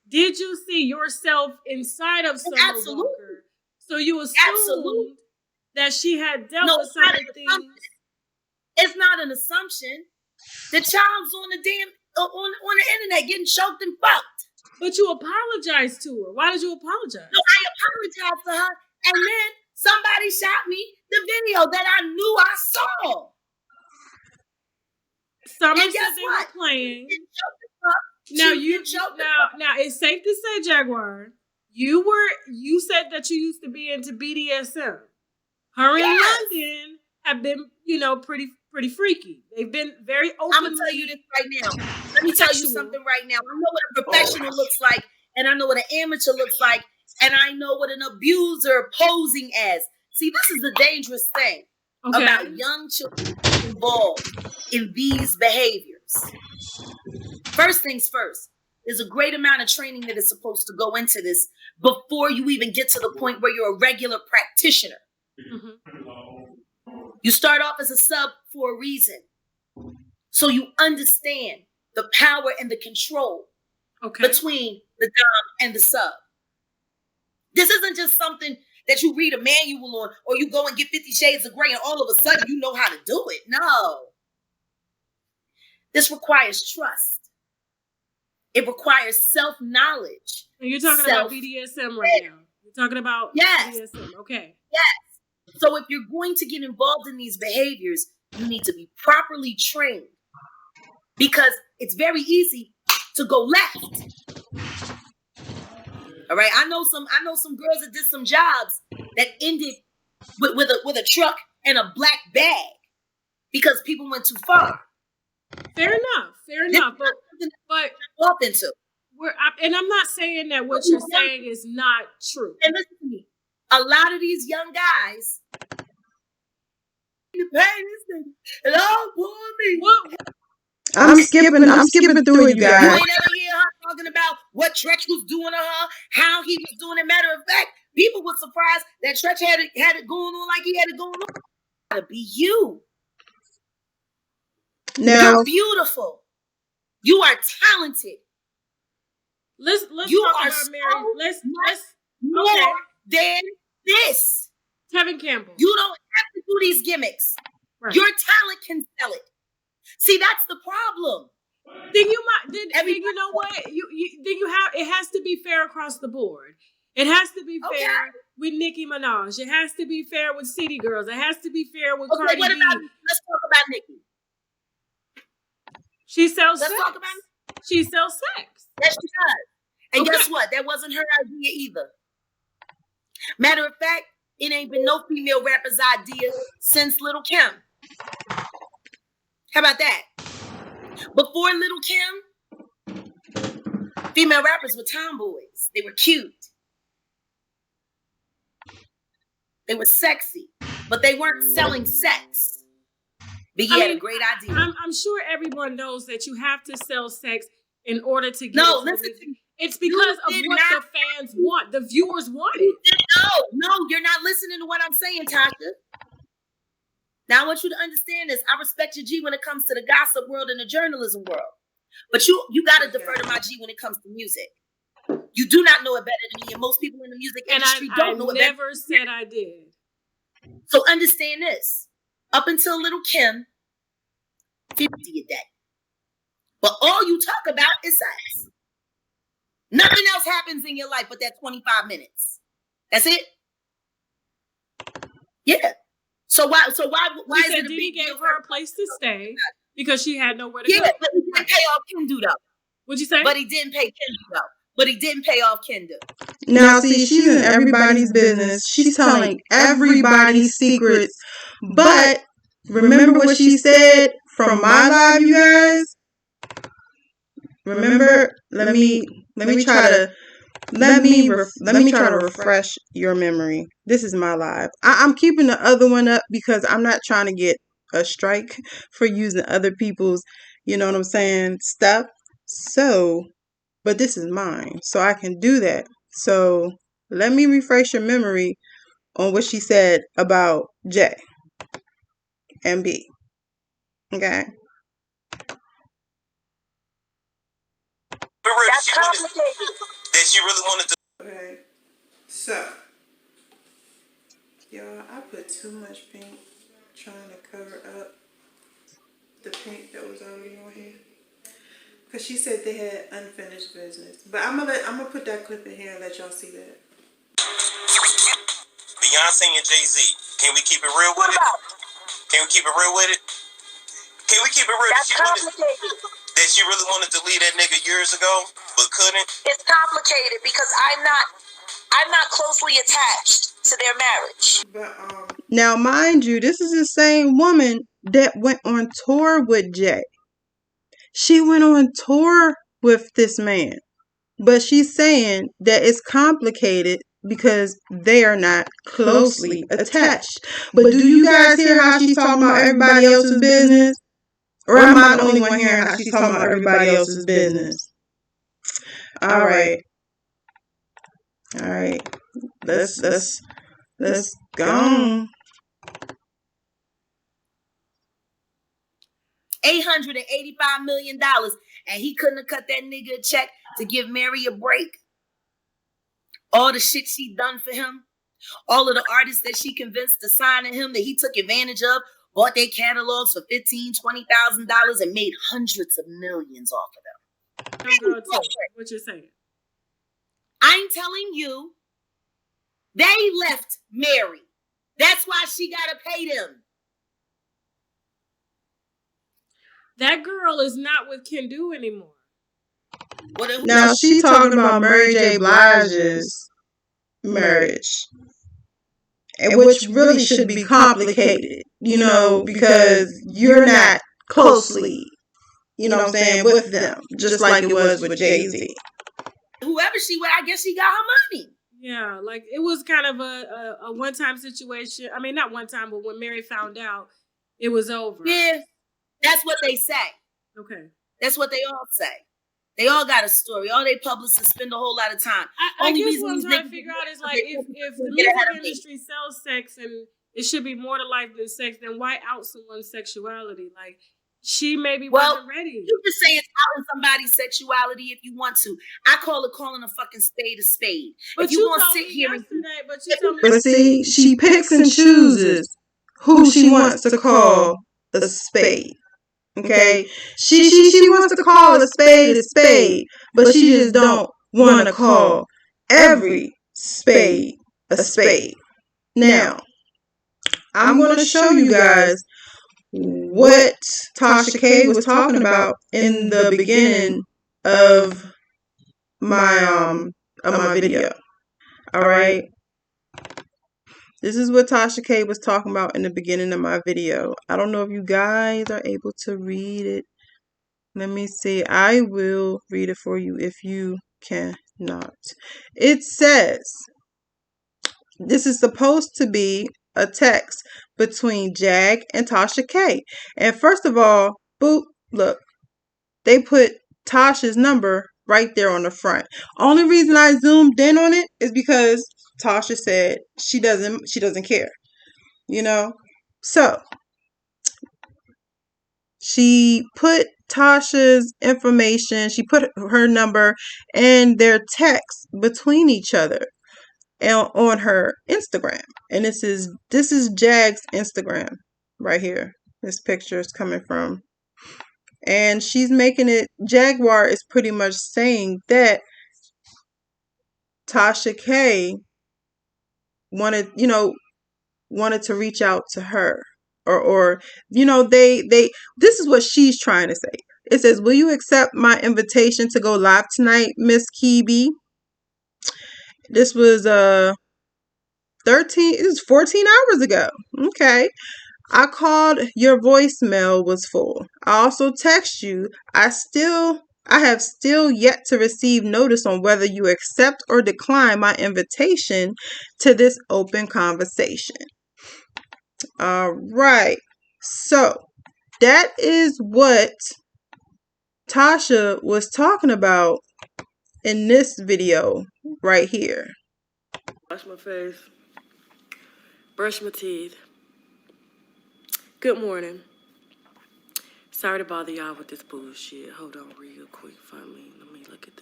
Did you see yourself inside of Summer Walker? So you assumed that she had dealt with some of the things. It's not an assumption. The child's on the damn on the internet getting choked and fucked. But you apologized to her. Why did you apologize? No, I apologized to her, and then somebody shot me the video that I knew I saw. Summer said they were playing. Now it's safe to say, Jaguar, you said that you used to be into BDSM. Her and London have been, pretty freaky. They've been very open. I'm gonna tell you this right now. Let me tell you something right now. I know what a professional looks like, and I know what an amateur looks like, and I know what an abuser posing as. See, this is the dangerous thing about young children involved in these behaviors. First things first, there's a great amount of training that is supposed to go into this before you even get to the point where you're a regular practitioner. Mm-hmm. You start off as a sub for a reason. So you understand the power and the control between the dom and the sub. This isn't just something that you read a manual on or you go and get 50 Shades of Grey and all of a sudden you know how to do it. No. This requires trust. It requires self-knowledge. And you're talking about BDSM right now. You're talking about BDSM. Okay. Yes. So if you're going to get involved in these behaviors, you need to be properly trained because it's very easy to go left. All right. I know some girls that did some jobs that ended with a truck and a black bag because people went too far. Fair enough. But up into. And I'm not saying that what you're saying is not true. And listen to me. A lot of these young guys, and oh, poor me. I'm skipping through you guys. You ain't ever hear her talking about what Tretch was doing to her, how he was doing it. Matter of fact, people were surprised that Tretch had it going on like he had it going on. You gotta be you. Now, you're beautiful. You are talented. Let's you talk are about so Mary. Let's more than this. Kevin Campbell. You don't have to do these gimmicks. Right. Your talent can sell it. See, that's the problem. Then you know what? It has to be fair across the board. It has to be fair with Nicki Minaj. It has to be fair with City Girls. It has to be fair with Cardi B. Let's talk about Nicki. She sells sex. Let's talk about it. She sells sex. Yes, she does. And guess what? That wasn't her idea either. Matter of fact, it ain't been no female rapper's idea since Little Kim. How about that? Before Little Kim, female rappers were tomboys. They were cute. They were sexy, but they weren't selling sex. Biggie had a great idea. I'm sure everyone knows that you have to sell sex in order to get listen to me. It's because of what the fans want. The viewers want it. No, you're not listening to what I'm saying, Tasha. Now I want you to understand this. I respect your G when it comes to the gossip world and the journalism world. But you got to defer to my G when it comes to music. You do not know it better than me, and most people in the music industry don't know it better. I never said I did. So understand this. Up until Little Kim, 50 a day. But all you talk about is sex. Nothing else happens in your life but that 25 minutes. That's it? Yeah. So why is it a big deal? Gave her a place to stay because she had nowhere to go. Yeah, but he didn't pay off Kendu though. What'd you say? But he didn't pay Kendu though. But he didn't pay off Kendu. Now, see, she's in everybody's business. She's telling everybody's secrets. But remember what she said from my live, you guys? Remember? Let me try to refresh your memory. This is my live. I'm keeping the other one up because I'm not trying to get a strike for using other people's, you know what I'm saying, stuff. So, but this is mine, so I can do that. So let me refresh your memory on what she said about J and B. Okay. That's complicated. That she really wanted to. Okay, so y'all, I put too much paint trying to cover up the paint that was already on here. Cause she said they had unfinished business. But I'm gonna put that clip in here and let y'all see that. Beyonce and Jay-Z. Can we keep it real with it? Can we keep it real with it? Can we keep it real? That's complicated. That she really wanted to leave that nigga years ago, but couldn't. It's complicated because I'm not closely attached to their marriage. But Now, mind you, this is the same woman that went on tour with Jay. She went on tour with this man, but she's saying that it's complicated because they are not closely attached. But do you guys hear how she's talking about everybody else's business? Or am I the only one hearing how she's talking about everybody else's business? All right. Let's go on. $885 million, and he couldn't have cut that nigga a check to give Mary a break. All the shit she done for him, all of the artists that she convinced to sign to him that he took advantage of, bought their catalogs for $15,000-$20,000 and made hundreds of millions off of them. Girl, what you're saying? I'm telling you, they left Mary. That's why she gotta pay them. That girl is not with Kendu anymore. Now she's talking about Mary J. Blige's marriage, and which really should be complicated, you know, because you're not closely, you know what I'm saying, with them, just like it was with Jay-Z. Whoever she with, I guess she got her money. Yeah, like it was kind of a one-time situation. I mean, not one time, but when Mary found out, it was over. Yeah, that's what they say. Okay. That's what they all say. They all got a story. All they publicists spend a whole lot of time. I guess what I'm trying to figure out is like if the music industry sells sex and it should be more to life than sex, then why out someone's sexuality? Like she maybe wasn't ready. You can say it's outing somebody's sexuality if you want to. I call it calling a fucking spade a spade. But if you want to sit here but see, she picks and chooses who she wants to call a spade. Okay, she wants to call a spade, but she just don't want to call every spade a spade. Now, I'm going to show you guys what Tasha K was talking about in the beginning of my video. All right. This is what Tasha K was talking about in the beginning of my video. I don't know if you guys are able to read it. Let me see. I will read it for you if you cannot. It says, this is supposed to be a text between Jag and Tasha K. And first of all, boop, look, they put Tasha's number right there on the front. Only reason I zoomed in on it is because Tasha said she doesn't care, you know. So she put Tasha's information, she put her number and their text between each other on her Instagram. And this is Jag's Instagram right here. This picture is coming from. And she's making it, Jaguar is pretty much saying that Tasha K wanted to reach out to her or this is what she's trying to say. It says, "Will you accept my invitation to go live tonight, Miss Kibi?" This was 14 hours ago. Okay. I called, your voicemail was full. I also text you. I have still yet to receive notice on whether you accept or decline my invitation to this open conversation. All right. So that is what Tasha was talking about in this video right here. Wash my face. Brush my teeth. Good morning. Sorry to bother y'all with this bullshit. Hold on real quick for me. Let me look at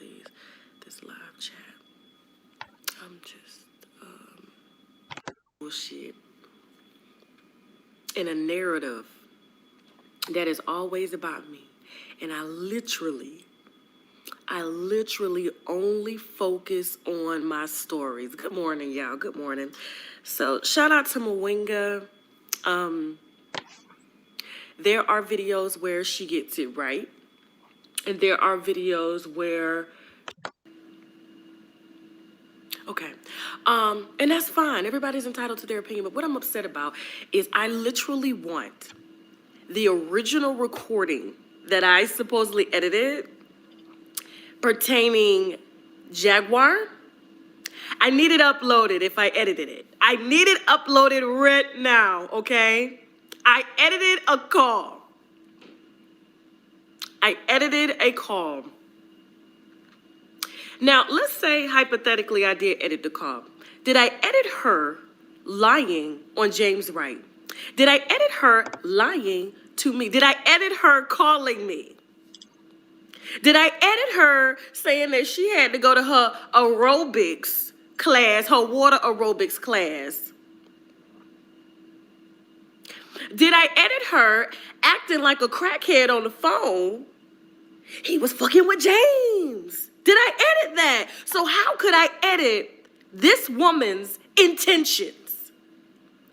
this live chat. I'm just, bullshit. In a narrative that is always about me. And I literally only focus on my stories. Good morning, y'all. Good morning. So shout out to Mwinga. There are videos where she gets it right. And there are videos where, okay. And that's fine. Everybody's entitled to their opinion. But what I'm upset about is I literally want the original recording that I supposedly edited pertaining Jaguar. I need it uploaded if I edited it. I need it uploaded right now, okay? I edited a call. Now, let's say hypothetically I did edit the call. Did I edit her lying on James Wright? Did I edit her lying to me? Did I edit her calling me? Did I edit her saying that she had to go to her aerobics class, her water aerobics class? Did I edit her acting like a crackhead on the phone? He was fucking with James. Did I edit that? So how could I edit this woman's intentions?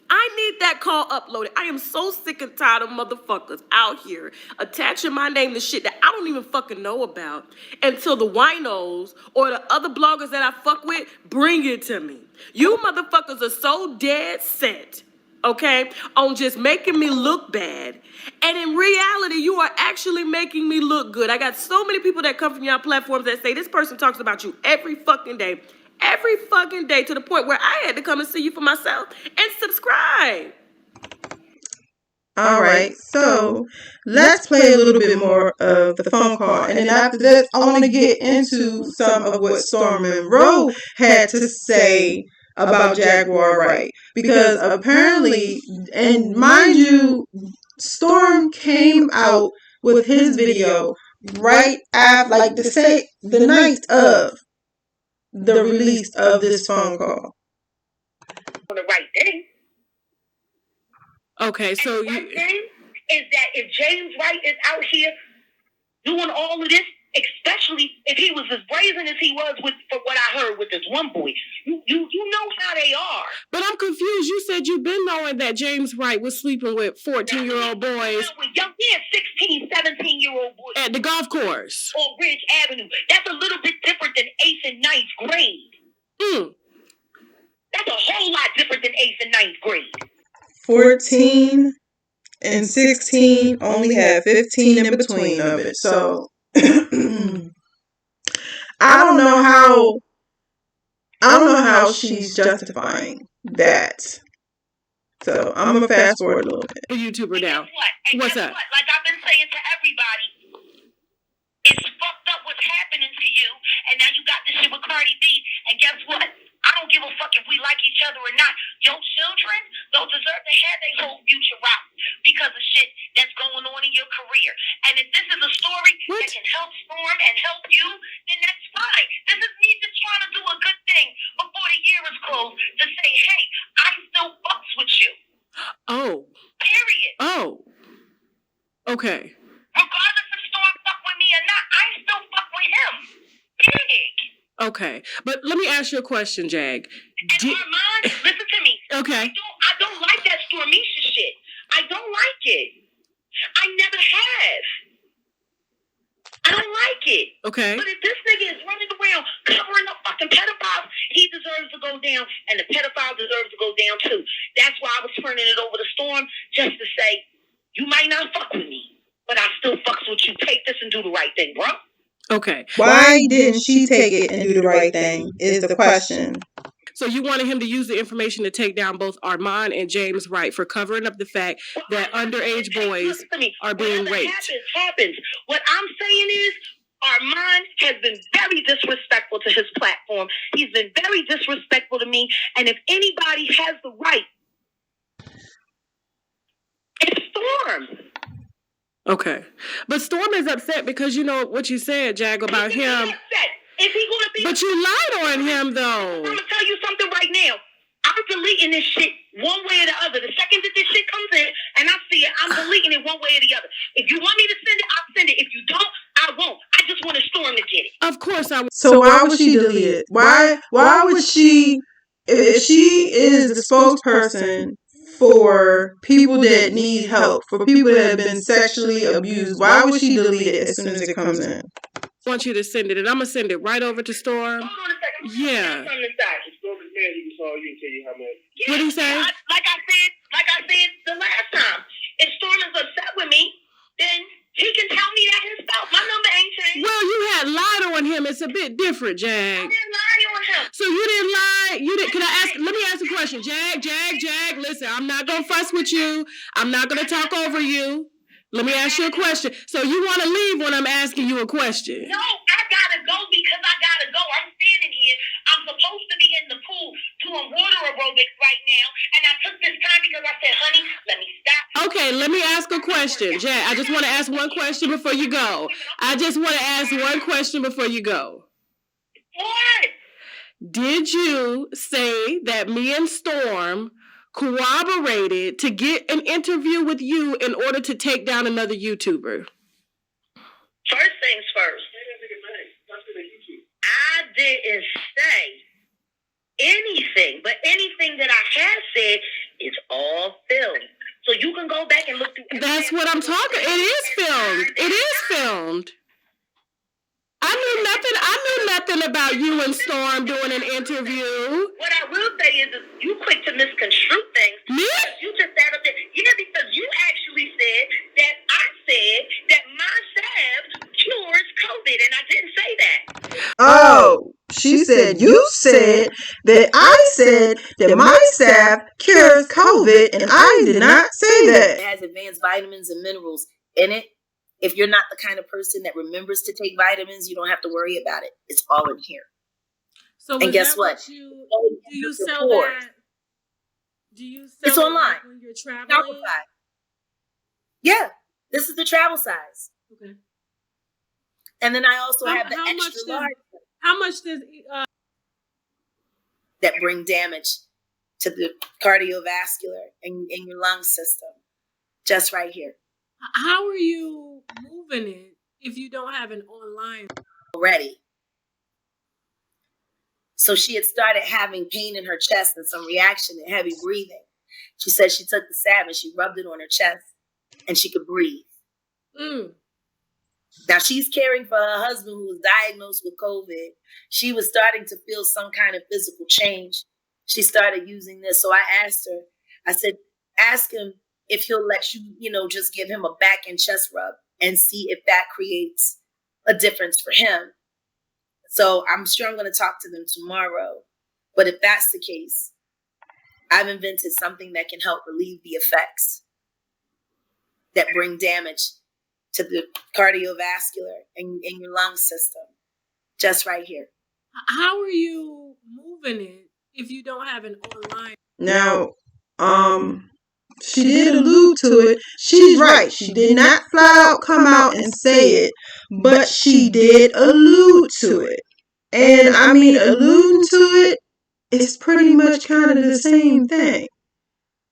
I need that call uploaded. I am so sick and tired of motherfuckers out here attaching my name to shit that I don't even fucking know about until the winos or the other bloggers that I fuck with bring it to me. You motherfuckers are so dead set, okay, on just making me look bad. And in reality, you are actually making me look good. I got so many people that come from your platforms that say this person talks about you every fucking day. Every fucking day, to the point where I had to come and see you for myself and subscribe. All right, so let's play a little bit more of the phone call. And then after this, I want to get into some of what Storm Monroe had to say about Jaguar Wright. Because apparently, and mind you, Storm came out with his video right after, like, the night of the release of this phone call. The right thing. Okay, so and the right thing is that if James Wright is out here doing all of this, especially if he was as brazen as he was with, for what I heard with this one boy, you know how they are. But I'm confused. You said you've been knowing that James Wright was sleeping with 14-year-old boys. With young, 16, 17-year-old boys. At the golf course. On Ridge Avenue. That's a little bit different than 8th and 9th grade. That's a whole lot different than 8th and 9th grade. 14 and 16 only had 15 in between of it. So I don't know how she's justifying that. So I'm gonna fast forward a little bit. A YouTuber now. What's up? Like I've been saying to everybody, it's fucked up what's happening to you, and now you got this shit with Cardi B, and guess what? I don't give a fuck if we like each other or not. Your children don't deserve to have their whole future rocked because of shit that's going on in your career. And if this is a story that can help Storm and help you, then that's fine. This is me just trying to do a good thing before the year is closed to say, hey, I still fucks with you. Oh. Period. Oh. Okay. Regardless if Storm fuck with me or not, I still fuck with him. Big. Okay, but let me ask you a question, Jag. And Armon, listen to me. Okay. I don't like that Stormisha shit. I don't like it. I never have. I don't like it. Okay. But if this nigga is running around covering up fucking pedophiles, he deserves Okay. Why didn't she take it and do the right thing is the question. So you wanted him to use the information to take down both Armon and James Wright for covering up the fact that underage boys are being raped. Happens. What I'm saying is, Armon has been very disrespectful to his platform. He's been very disrespectful to me. And if anybody has the right, it's Storm. Okay. But Storm is upset because you know what you said, Jag, about him. Is he gonna be? But you lied on him, though. I'm gonna tell you something right now. I'm deleting this shit one way or the other. The second that this shit comes in and I see it, I'm deleting it one way or the other. If you want me to send it, I'll send it. If you don't, I won't. I just want a Storm to get it. Of course I would. So why would she delete it? Why would she, if she is the spokesperson for people that need help, for people that have been sexually abused, why would she delete it as soon as it comes in? I want you to send it, and I'm going to send it right over to Storm. Hold on a second. Yeah. Storm is mad. He saw you and tell you how much. What'd he say? Like I said the last time. If Storm is upset with me, then he can tell me that himself. My number ain't changed. Well, you had lied on him. It's a bit different, Jag. I didn't lie on him. So you didn't lie. You didn't. Can I ask? Let me ask a question. Jag. Listen, I'm not gonna fuss with you. I'm not gonna talk over you. Let me ask you a question. So you want to leave when I'm asking you a question? No, I gotta go because I gotta go. I'm standing here. I'm supposed to be in the pool doing water aerobics right now, and I took this time because I said, honey, let me stop. Okay, let me ask a question, Jag. I just want to ask one question before you go. What? Did you say that me and Storm corroborated to get an interview with you in order to take down another YouTuber? First things first. I didn't say anything, but anything that I have said is all filmed. So you can go back and look through. That's what I'm talking. It is filmed. I knew nothing about you and Storm doing an interview. What I will say is you quick to misconstrue things. Me? You just sat up there. Yeah, because you actually said that I said that my salve cures COVID, and I didn't say that. Oh, she said you said that I said that my salve cures COVID, and I did not say that. It has advanced vitamins and minerals in it. If you're not the kind of person that remembers to take vitamins, you don't have to worry about it. It's all in here. So and guess what? Do you sell that? Do you sell it's online. When you're traveling? Yeah, this is the travel size. Okay. And then I also have the extra large. How much does that bring damage to the cardiovascular and your lung system? Just right here. How are you moving it if you don't have an online already? So she had started having pain in her chest and some reaction and heavy breathing. She said she took the salve and she rubbed it on her chest and she could breathe. Now she's caring for her husband who was diagnosed with COVID. She was starting to feel some kind of physical change. She started using this. So I asked her, I said, ask him if he'll let you, just give him a back and chest rub and see if that creates a difference for him. So I'm sure I'm going to talk to them tomorrow. But if that's the case, I've invented something that can help relieve the effects that bring damage to the cardiovascular and your lung system. Just right here. How are you moving it if you don't have an online? Now, she did allude to it. She's right. She did not flat out come out and say it, but she did allude to it. And I mean, alluding to it is pretty much kind of the same thing.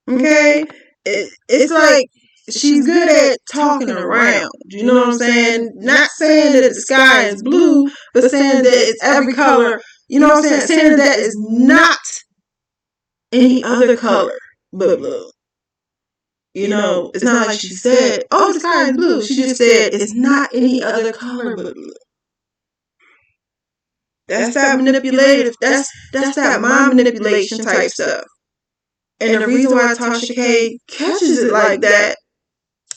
Okay? It's like she's good at talking around. You know what I'm saying? Not saying that the sky is blue, but saying that it's every color. You know what I'm saying? Saying that it's not any other color but blue. It's not like she said, oh, the sky is blue. She just said it's not any other color but blue. That's that manipulative, that's that mind manipulation type stuff. And the reason why Tasha K catches it like that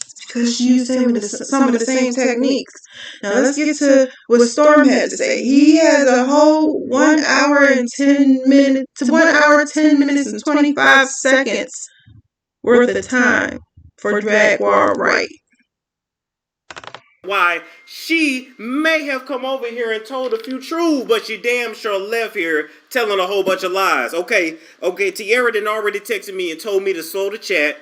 is because she used some of the same techniques. Now let's get to what Storm had to say. He has a whole 1 hour and 10 minutes, 1 hour 10 minutes and 25 seconds worth of time for Jaguar Wright. Why she may have come over here and told a few truths, but she damn sure left here telling a whole bunch of lies. Okay, Tiara done already texted me and told me to slow the chat.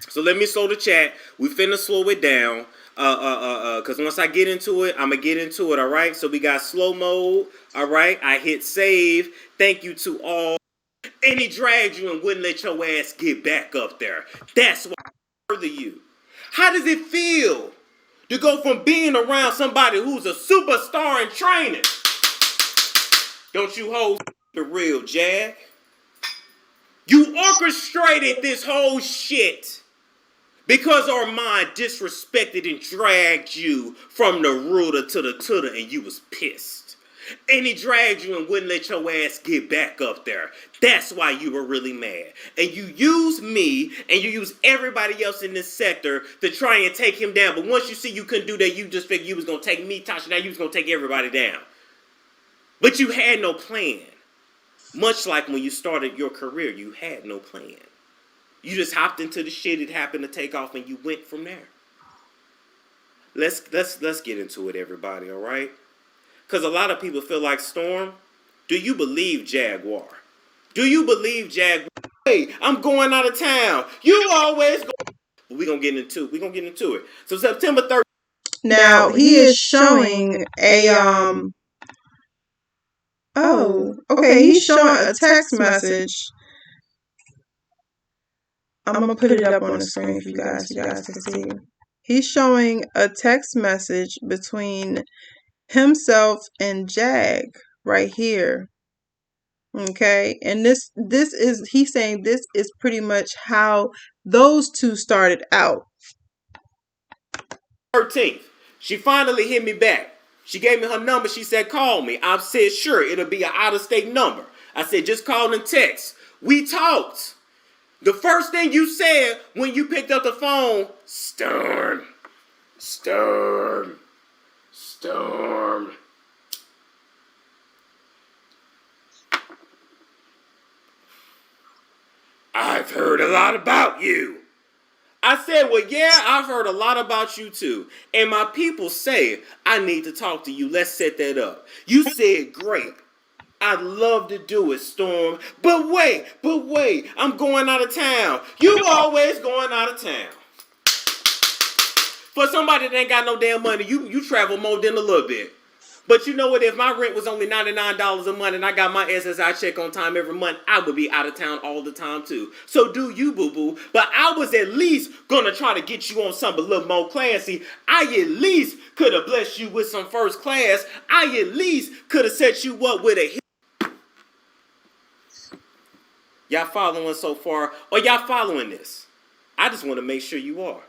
So let me slow the chat. We finna slow it down. Cause once I get into it, I'ma get into it, alright? So we got slow mode, alright? I hit save. Thank you to all. And he dragged you and wouldn't let your ass get back up there. That's why I further you. How does it feel to go from being around somebody who's a superstar in training? Don't you hoes keep it real, Jag? You orchestrated this whole shit because Armon disrespected and dragged you from the rooter to the tutor and you was pissed. And he dragged you and wouldn't let your ass get back up there. That's why you were really mad. And you used me and you used everybody else in this sector to try and take him down. But once you see you couldn't do that, you just figured you was going to take me, Tasha, now you was going to take everybody down. But you had no plan. Much like when you started your career, you had no plan. You just hopped into the shit, it happened to take off, and you went from there. Let's get into it, everybody, all right? Because a lot of people feel like, Storm, do you believe Jaguar? Do you believe Jaguar? Hey, I'm going out of town. You always go. But we're going to get into it. So September 3rd. Now, he is showing a, he's showing a text message. I'm going to put it up on the screen for you guys can see. He's showing a text message between himself and Jag right here. Okay, and this is, he's saying this is pretty much how those two started out. 13th, she finally hit me back. She gave me her number. She said, call me. I said, sure, it'll be an out-of-state number. I said, just call and text. We talked. The first thing you said when you picked up the phone, Storm. I've heard a lot about you. I said, well, yeah, I've heard a lot about you too. And my people say, I need to talk to you. Let's set that up. You said, great. I'd love to do it, Storm. But wait, I'm going out of town. You always going out of town. For somebody that ain't got no damn money, you travel more than a little bit. But you know what? If my rent was only $99 a month and I got my SSI check on time every month, I would be out of town all the time too. So do you, boo-boo. But I was at least gonna try to get you on something a little more classy. I at least could have blessed you with some first class. I at least could have set you up with a hit. Y'all following so far? Or y'all following this? I just want to make sure you are.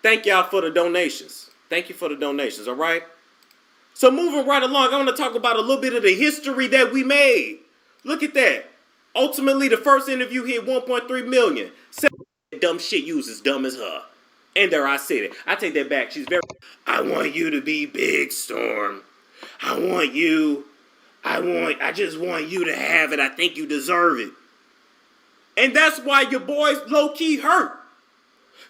Thank y'all for the donations. Thank you for the donations, all right? So moving right along, I want to talk about a little bit of the history that we made. Look at that. Ultimately, the first interview hit 1.3 million. Dumb shit uses dumb as her. And there I said it. I take that back. She's very... I want you to be big, Storm. I just want you to have it. I think you deserve it. And that's why your boys low-key hurt.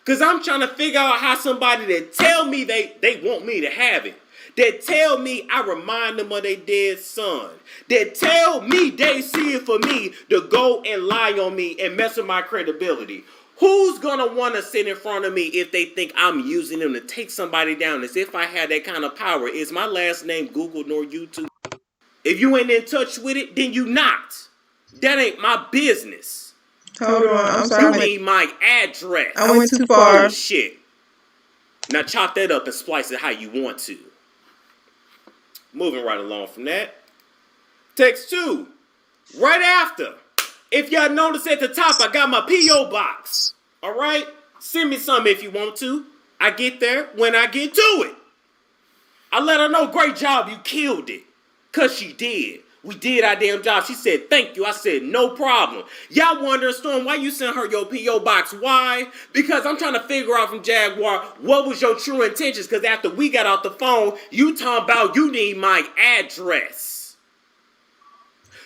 Because I'm trying to figure out how somebody that tell me they want me to have it, that tell me I remind them of their dead son, that tell me they see it for me to go and lie on me and mess with my credibility. Who's going to want to sit in front of me if they think I'm using them to take somebody down as if I had that kind of power? Is my last name Google nor YouTube? If you ain't in touch with it, then you not. That ain't my business. Hold on, I'm sorry. You need my address. I went too far. Shit. Now chop that up and splice it how you want to. Moving right along from that. Text 2. Right after. If y'all notice at the top, I got my P.O. box. Alright? Send me some if you want to. I get there when I get to it. I let her know, great job, you killed it. Because she did. We did our damn job. She said, thank you. I said, no problem. Y'all wonder, Storm, why you sent her your P.O. box? Why? Because I'm trying to figure out from Jaguar, what was your true intentions? Because after we got off the phone, you talking about you need my address.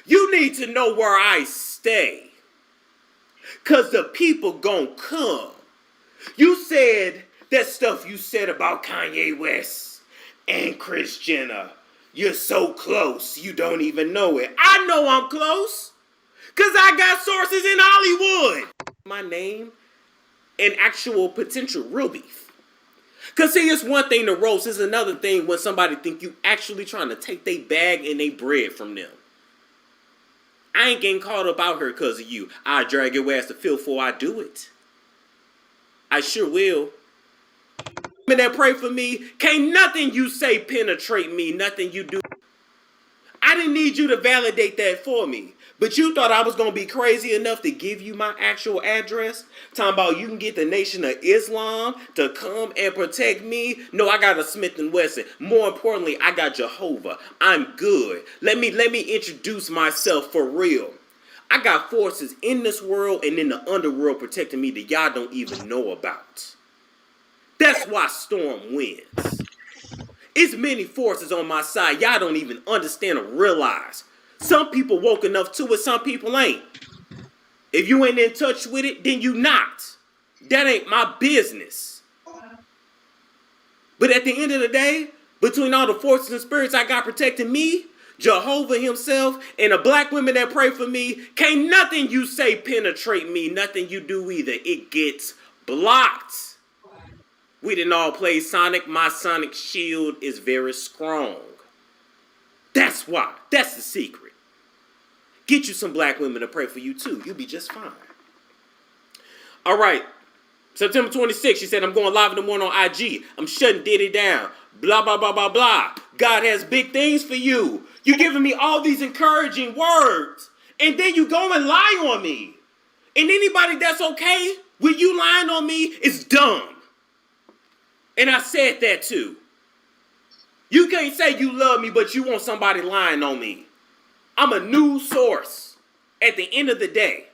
You need to know where I stay. Because the people gon' come. You said that stuff you said about Kanye West and Kris Jenner. You're so close, you don't even know it. I know I'm close, because I got sources in Hollywood. My name and actual potential real beef. Because see, it's one thing to roast, it's another thing when somebody think you actually trying to take their bag and their bread from them. I ain't getting caught up out here because of you. I'll drag your ass to filth before I do it. I sure will. That pray for me, can't nothing you say penetrate me, nothing you do. I didn't need you to validate that for me. But you thought I was going to be crazy enough to give you my actual address? Talking about you can get the Nation of Islam to come and protect me? No, I got a Smith & Wesson. More importantly, I got Jehovah. I'm good. Let me introduce myself for real. I got forces in this world and in the underworld protecting me that y'all don't even know about. That's why Storm wins. It's many forces on my side y'all don't even understand or realize. Some people woke enough to it, some people ain't. If you ain't in touch with it, then you not. That ain't my business. But at the end of the day, between all the forces and spirits I got protecting me, Jehovah himself, and the black women that pray for me, can't nothing you say penetrate me, nothing you do either. It gets blocked. We didn't all play Sonic. My Sonic shield is very strong. That's why. That's the secret. Get you some black women to pray for you too. You'll be just fine. All right. September 26th, she said, I'm going live in the morning on IG. I'm shutting Diddy down. Blah, blah, blah, blah, blah. God has big things for you. You're giving me all these encouraging words. And then you go and lie on me. And anybody that's okay with you lying on me is dumb. And I said that too. You can't say you love me, but you want somebody lying on me. I'm a news source at the end of the day.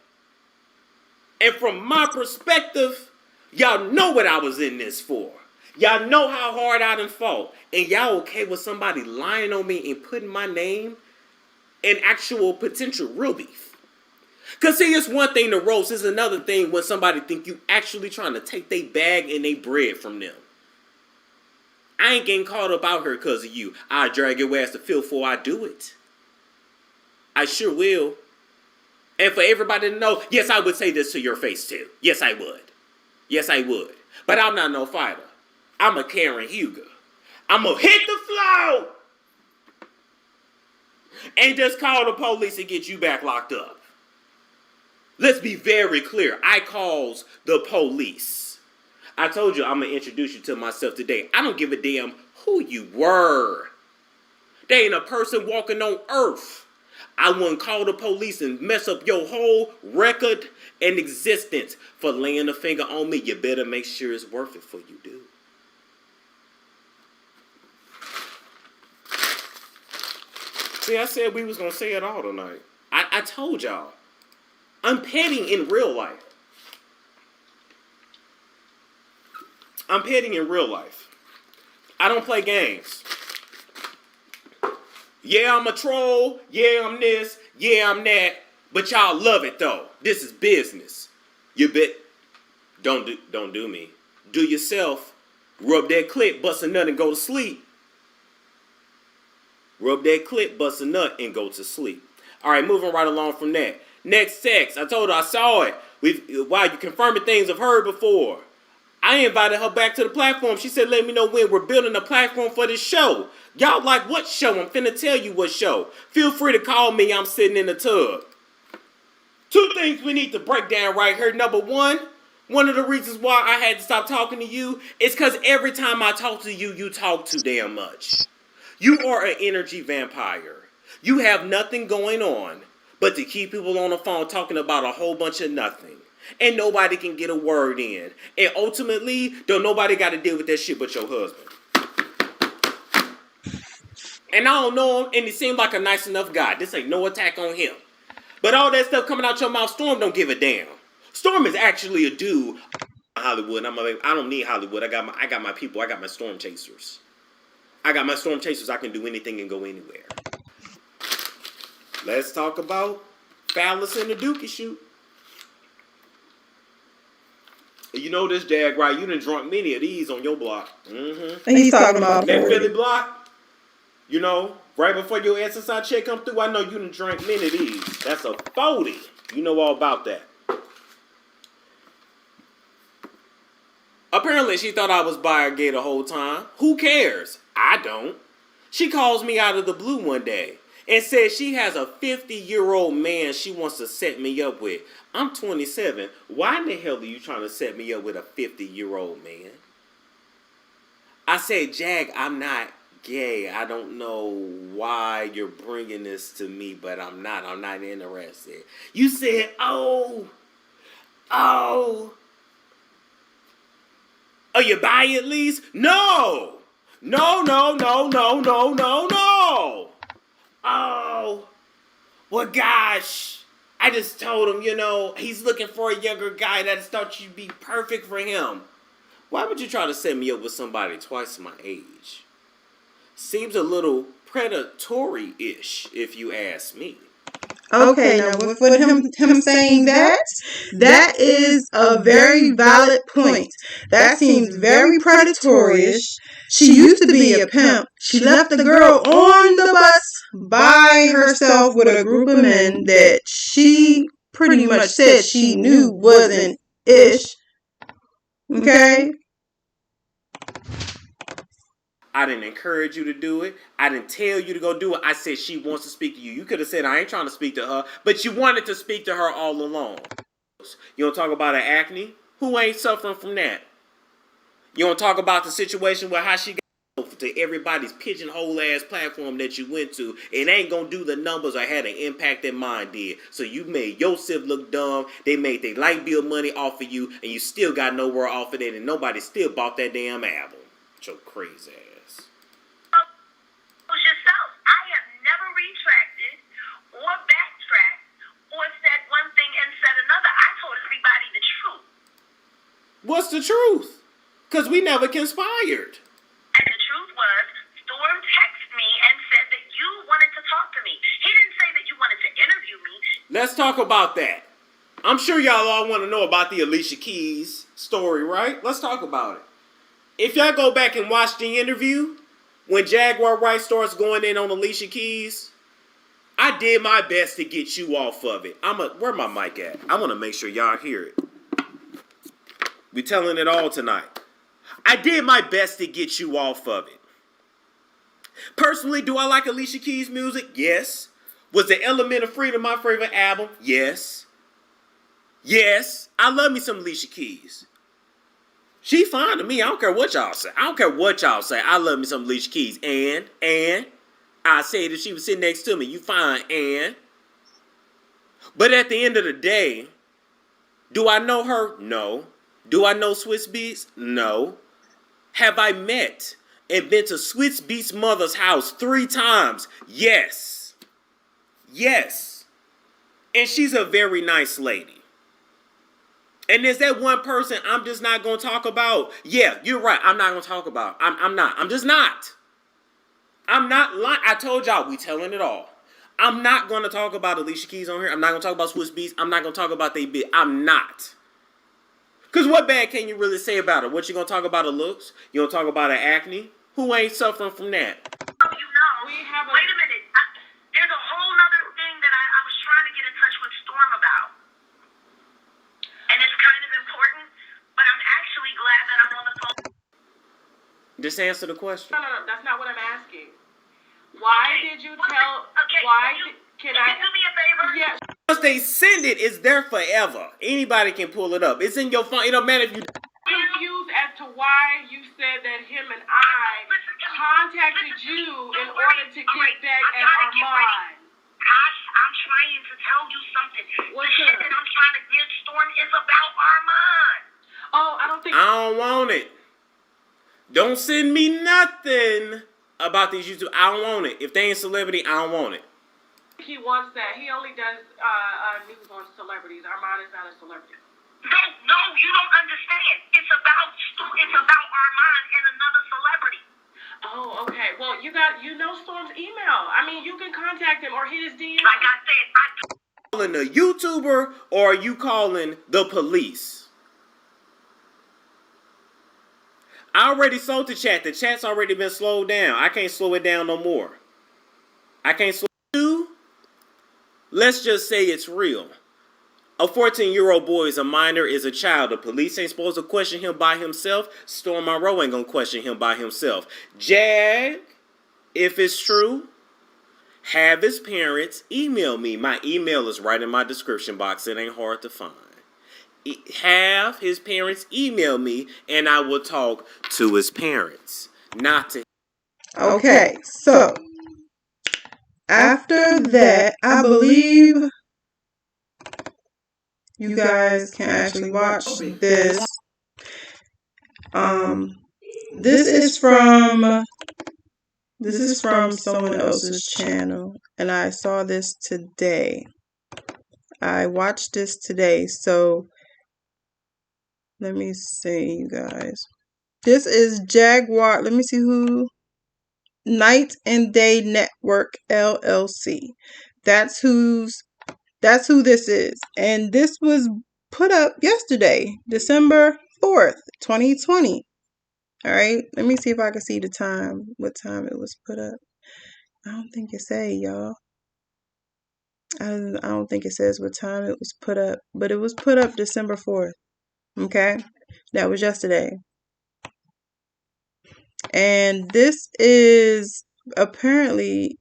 And from my perspective, y'all know what I was in this for. Y'all know how hard I done fought. And y'all okay with somebody lying on me and putting my name in actual potential real beef. Because see, it's one thing to roast. It's another thing when somebody think you actually trying to take their bag and their bread from them. I ain't getting caught up out here because of you. I'll drag your ass to filth before I do it. I sure will. And for everybody to know, yes, I would say this to your face too. Yes, I would. Yes, I would. But I'm not no fighter. I'm a Karen Huger. I'm going to hit the floor and just call the police and get you back locked up. Let's be very clear. I calls the police. I told you I'm going to introduce you to myself today. I don't give a damn who you were. There ain't a person walking on earth. I wouldn't call the police and mess up your whole record and existence for laying a finger on me. You better make sure it's worth it for you, dude. See, I said we was going to say it all tonight. I told y'all. I'm petty in real life. I'm petty in real life. I don't play games. Yeah, I'm a troll. Yeah, I'm this. Yeah, I'm that. But y'all love it though. This is business. You bet. Don't do me. Do yourself. Rub that clit, bust a nut, and go to sleep. Rub that clit, bust a nut, and go to sleep. All right, moving right along from that. Next sex. I told her I saw it. Wow, you confirming things I've heard before. I invited her back to the platform. She said, let me know when we're building a platform for this show. Y'all like what show? I'm finna tell you what show. Feel free to call me. I'm sitting in the tub. Two things we need to break down right here. Number one of the reasons why I had to stop talking to you is because every time I talk to you, you talk too damn much. You are an energy vampire. You have nothing going on but to keep people on the phone talking about a whole bunch of nothing. And nobody can get a word in. And ultimately, don't nobody got to deal with that shit but your husband. And I don't know him, and he seemed like a nice enough guy. This ain't no attack on him. But all that stuff coming out your mouth, Storm don't give a damn. Storm is actually a dude. Hollywood. I don't need Hollywood. I got my people. I got my storm chasers. I can do anything and go anywhere. Let's talk about Phallus and the Dookie shoot. You know this, Jaguar, you done drunk many of these on your block. Mm-hmm. And he's talking about that Philly block. You know, right before your SSI check come through, I know you done drank many of these. That's a 40. You know all about that. Apparently, she thought I was by her gay the whole time. Who cares? I don't. She calls me out of the blue one day and says she has a 50-year-old man she wants to set me up with. I'm 27. Why in the hell are you trying to set me up with a 50-year-old man? I said, Jag, I'm not gay. I don't know why you're bringing this to me, but I'm not interested. You said, oh, you bi at least? No. Oh, well, gosh. I just told him, he's looking for a younger guy that I thought you'd be perfect for him. Why would you try to set me up with somebody twice my age? Seems a little predatory-ish, if you ask me. Okay, now with him saying that is a very valid point. That seems very predatory-ish. She used to be a pimp. She left the girl on the bus by herself with a group of men that she pretty much said she knew wasn't ish. Okay? I didn't encourage you to do it. I didn't tell you to go do it. I said she wants to speak to you. You could have said I ain't trying to speak to her, but you wanted to speak to her all along. You don't talk about her acne? Who ain't suffering from that? You don't talk about the situation where how she got to everybody's pigeonhole ass platform that you went to. It ain't gonna do the numbers or had an impact that mine did. So you made yourself look dumb. They made their light bill money off of you, and you still got nowhere off of it, and nobody still bought that damn album. Your crazy ass. Yourself. I have never retracted or backtracked or said one thing and said another. I told everybody the truth. What's the truth? Because we never conspired. And the truth was, Storm texted me and said that you wanted to talk to me. He didn't say that you wanted to interview me. Let's talk about that. I'm sure y'all all want to know about the Alicia Keys story, right? Let's talk about it. If y'all go back and watch the interview, when Jaguar Wright starts going in on Alicia Keys, I did my best to get you off of it. Where my mic at? I want to make sure y'all hear it. We telling it all tonight. I did my best to get you off of it. Personally, do I like Alicia Keys' music? Yes. Was The Element of Freedom my favorite album? Yes. Yes. I love me some Alicia Keys. She fine to me. I don't care what y'all say. I love me some Alicia Keys. And I said if she was sitting next to me, you fine, and. But at the end of the day, do I know her? No. Do I know Swiss Beats? No. Have I met and been to Swiss Beats' mother's house 3 times? Yes. Yes. And she's a very nice lady. And is that one person I'm just not going to talk about? Yeah, you're right. I'm not going to talk about. I'm not. I'm just not. I'm not lying. I told y'all, we telling it all. I'm not going to talk about Alicia Keys on here. I'm not going to talk about Swiss Beats. I'm not going to talk about they bit. I'm not. Because what bad can you really say about her? What you going to talk about her looks? You going to talk about her acne? Who ain't suffering from that? Wait a minute. There's a whole other thing that I was trying to get in touch with Storm about. And it's kind of important, but I'm actually glad that I'm on the phone. Just answer the question. No, that's not what I'm asking. Why did you tell? Okay, Can you do me a favor? Yeah. Once they send it, it's there forever. Anybody can pull it up. It's in your phone. It don't matter if you. Confused as to why you said that him and I contacted you in order to get back at Armon. I'm trying to tell you something. What's the shit up? that I'm trying to give Storm is about Armon. Oh, I don't think. I don't want it. Don't send me nothing about these YouTube. I don't want it. If they ain't celebrity, I don't want it. He wants that. He only does news on celebrities. Armon is not a celebrity. No, you don't understand. It's about Armon and another celebrity. Oh, okay. Well, you know Storm's email. I mean, you can contact him or hit his DM. Like I said, Calling a YouTuber or are you calling the police? I already sold the chat. The chat's already been slowed down. I can't slow it down no more. I can't slow it down. Let's just say it's real. A 14-year-old boy is a minor, is a child. The police ain't supposed to question him by himself. Storm Monroe ain't gonna question him by himself. Jag, if it's true, have his parents email me. My email is right in my description box. It ain't hard to find. Have his parents email me and I will talk to his parents. Not to. Okay, so after that, I believe you guys can actually watch this. This is from someone else's channel, and I saw this today. I watched this today, so let me see, you guys. This is Jaguar. Let me see who. Night and Day Network LLC. That's who this is. And this was put up yesterday, December 4th, 2020. All right. Let me see if I can see the time. What time it was put up. I don't think it say, y'all. I don't think it says what time it was put up, but it was put up December 4th. Okay. That was yesterday. And this is apparently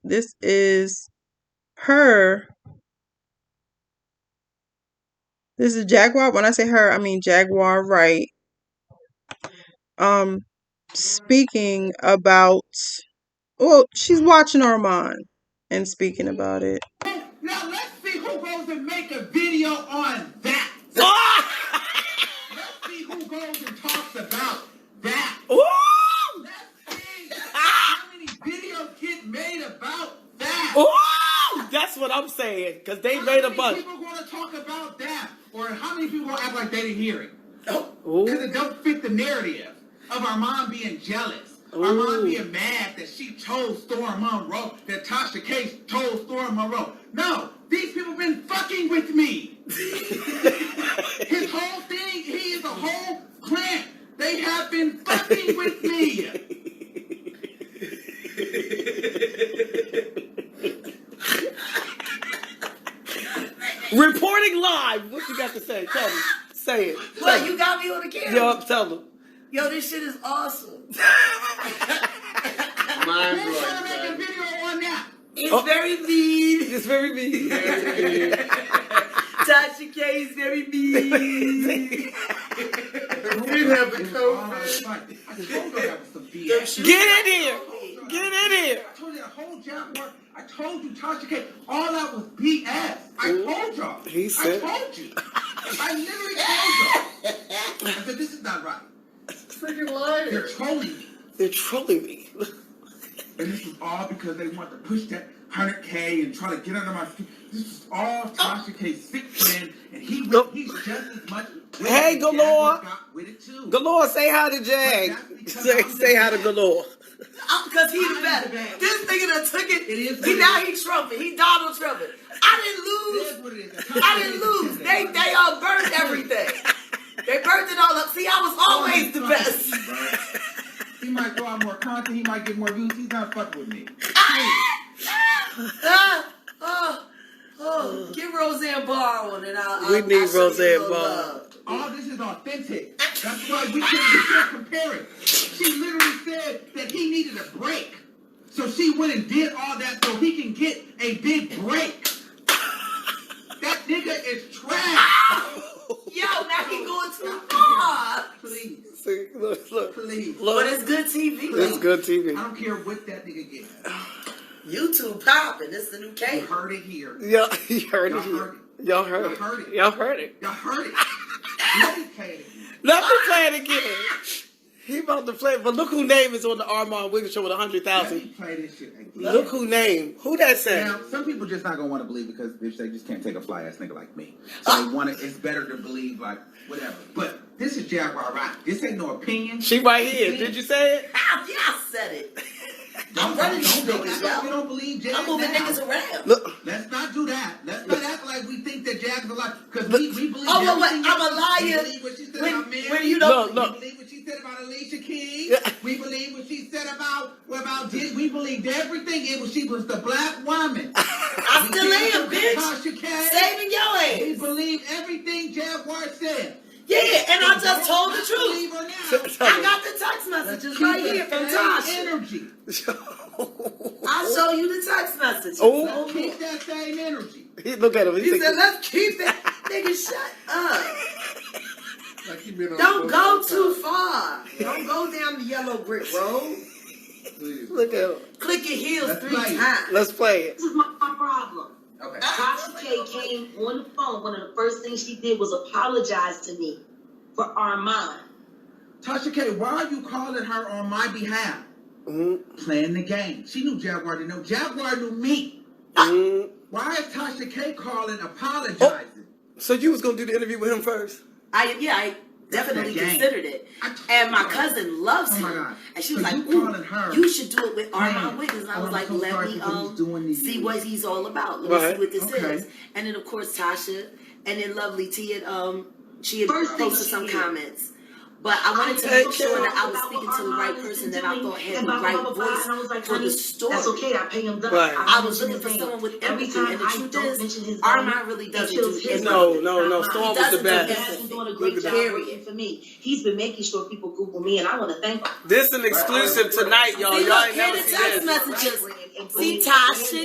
her. This is Jaguar. When I say her, I mean Jaguar Wright. Speaking about, well, she's watching Armon and speaking about it. Now let's see who goes and make a video on that. Let's see who goes and talks about that. Ooh! Let's see how many videos get made about that. Ooh! That's what I'm saying, because they made a bunch. How many people going to talk about that? Or how many people going to act like they didn't hear it? Ooh. Because it don't fit the narrative of our mom being jealous. Our mom being mad that she told Storm Monroe, that Tasha Case told Storm Monroe. No, these people been fucking with me. His whole thing, he is a whole clan. They have been fucking with me. Reporting live. What you got to say? Tell me. Say it. What, you got me on the camera? Yo, tell them. Yo, this shit is awesome. Mind blowing. Trying to make a video on that. It's very mean. It's very mean. Tasha K is very mean. We didn't have the COVID. I told you that was some BS. Get in here. Get in here. I told you that whole Jaguar. I told you, Tasha K. All that was BS. I told y'all. He said. I told you. I literally told y'all. I said, this is not right. Freaking liar. They're trolling me. They're trolling me. And this is all because they want to push that 100K and try to get under my skin. This is all Tasha K's sick friend, and he's just as much. Hey, Galore. Got with it too. Galore, say hi to Jag. Say hi to Galore. Because he's the best. This nigga done took it. Now he's Trumping. He Donald Trumping. I didn't lose. They burned everything. They burned it all up. See, I was always the best. He might throw out more content. He might get more views. He's not fucking with me. Give Roseanne Barr one, and I'll We need Roseanne Barr. Barr. All this is authentic. That's why we can't compare it. She literally said that he needed a break. So she went and did all that so he can get a big break. That nigga is trash. Yo, now he going too far. Please. See, look. Please. Look. But it's good TV. It's good TV. I don't care what that nigga gets. YouTube popping. This is the new You cake. heard it here. Yeah, you heard it. Y'all Y'all heard heard it. it. Y'all heard it. Y'all heard it. Let me play it again. Let me play it again. He about to play, but look who name is on the Armon Wiggins show with Let 100,000. me play this shit again. Look who name. Who that said? Now, some people just not gonna want to believe because bitch, they just can't take a fly ass nigga like me. So they want to. It's better to believe like whatever. But this is Jaguar, right? This ain't no opinion. She right here. Did you say it? Yeah, I said it. I'm running these niggas, You yo. don't believe Jags I'm moving now. niggas around. Look. Let's not do that. Let's not act like we think that Jags are alive because we believe. Oh, well, what? everything I'm a else. liar. We believe what she said about Mary. When you don't. Look. We believe what she said about Alicia Keys. Yeah. We believe what she said about Diddy. We believed everything. She was the black woman. I We still can't am, forget bitch. Tasha K. Saving your We ass. believe everything Jaguar said. Yeah, and I just Don't told the not truth. believe her now. I got the text messages Keep right that here from same Tasha. energy. I'll show you the text messages. Oh. Let's keep that same energy. Look at him. He said, let's keep that. Nigga, shut up. Like you been on Don't both go sides. too far. Don't go down the yellow brick road. Please. Look at him. Click your heels Let's 3 play it. times. Let's play it. This is my problem. Okay. Tasha K came on the phone. One of the first things she did was apologize to me for Armon. Tasha K, why are you calling her on my behalf? Mm-hmm. Playing the game. She knew Jaguar didn't know. Jaguar knew me. Mm-hmm. Why is Tasha K calling apologizing? So you was gonna do the interview with him first? I definitely That's that game. considered it. And my cousin loves Oh him. my God. And she was So like, you calling her you should do it with playing. Armon Wiggins. And I was I'm like, so let sorry me for what he's doing to see you. what he's all about. Let me Right. see what this Okay. is. And then of course Tasha and then Lovely T had she had First thing posted she some did. comments. But I wanted to make sure that I was speaking to the right person that I thought had the right voice for the story. That's okay. I pay him done. Right. I was looking for someone with Every empathy, time and the I truth don't is, mention his Armon name, really it doesn't kills do his empathy. No. Storm was the doesn't do best. He has been doing a great Look at job that. working for me. He's been making sure people Google me, and I want to thank him. This an exclusive tonight, y'all. See, Y'all look, ain't here never the seen text this. messages. And See, from Tasha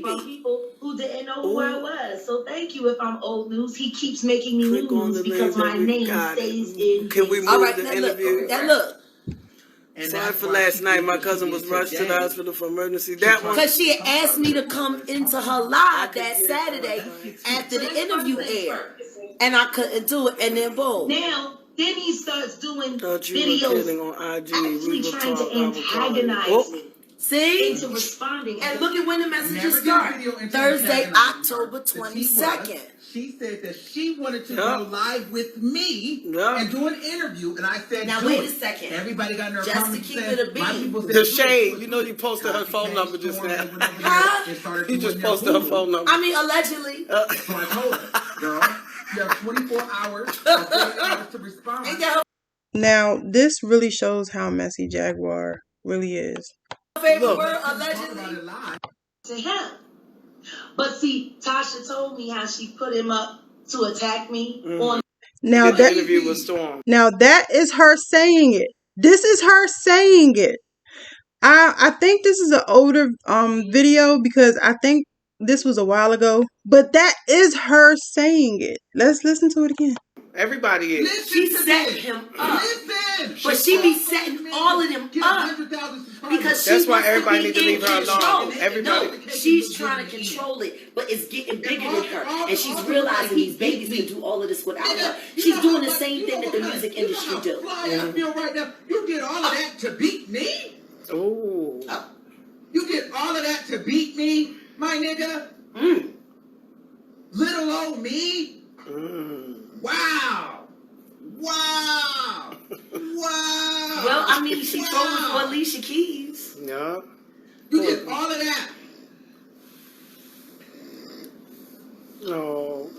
from Keeby. people who didn't know who I was. So thank you if I'm old news. He keeps making me Click on news the because link my that we name got stays it. in. Can we his- move All right, the now interview? look. Now look. And Sorry that's for why last she night. did My what she cousin did was rushed to the today. hospital for emergency. That one. Because she had asked me to come into her live that Saturday after the interview aired. And I couldn't do it. And then boom. Now, then he starts doing Thought you were kidding videos on IG. actually We will trying talk. to I will call you. antagonize Oh. me See? into responding. And look at when the Never messages did start. video into Thursday, antagonizing her. October The tea 22nd. was, she said that she wanted to Yeah. go live with me Yeah. and do an interview, and I said, Now, do wait it. a second. Everybody got in their Just to comments keep saying, it a my beat. people said, The do it, shade. do it, You know do you it. posted her Tasha phone K number just stormed now. and went over there Huh? and started You doing just their posted her voodoo. phone number. I mean, allegedly. So I told her, girl, you have 24 hours or 48 hours to respond. Ain't that Now, this really shows how messy Jaguar really is. her favorite Look. word, Talk about allegedly? it live. to him. But see, Tasha told me how she put him up to attack me on. Now The that interview with Storm. is her saying it. This is her saying it. I think this is an older video because I think this was a while ago. But that is her saying it. Let's listen to it again. Everybody is. Listen She to set this. him up. Listen. But she be setting all of them Get up 100,000 subscribers. because she That's why wants to everybody be need to in leave her control. alone. Everybody. No, she's trying to control it, but it's getting bigger than her. And she's realizing these babies can do all of this without her. She's doing the same thing that the music industry do. I feel right now. You did all of that to beat me? Ooh. You did all of that to beat me, my nigga? Little old me? Wow. Wow. Wow. Well, I mean, she trolling for Alicia Keys. Yeah. You did all of that. No.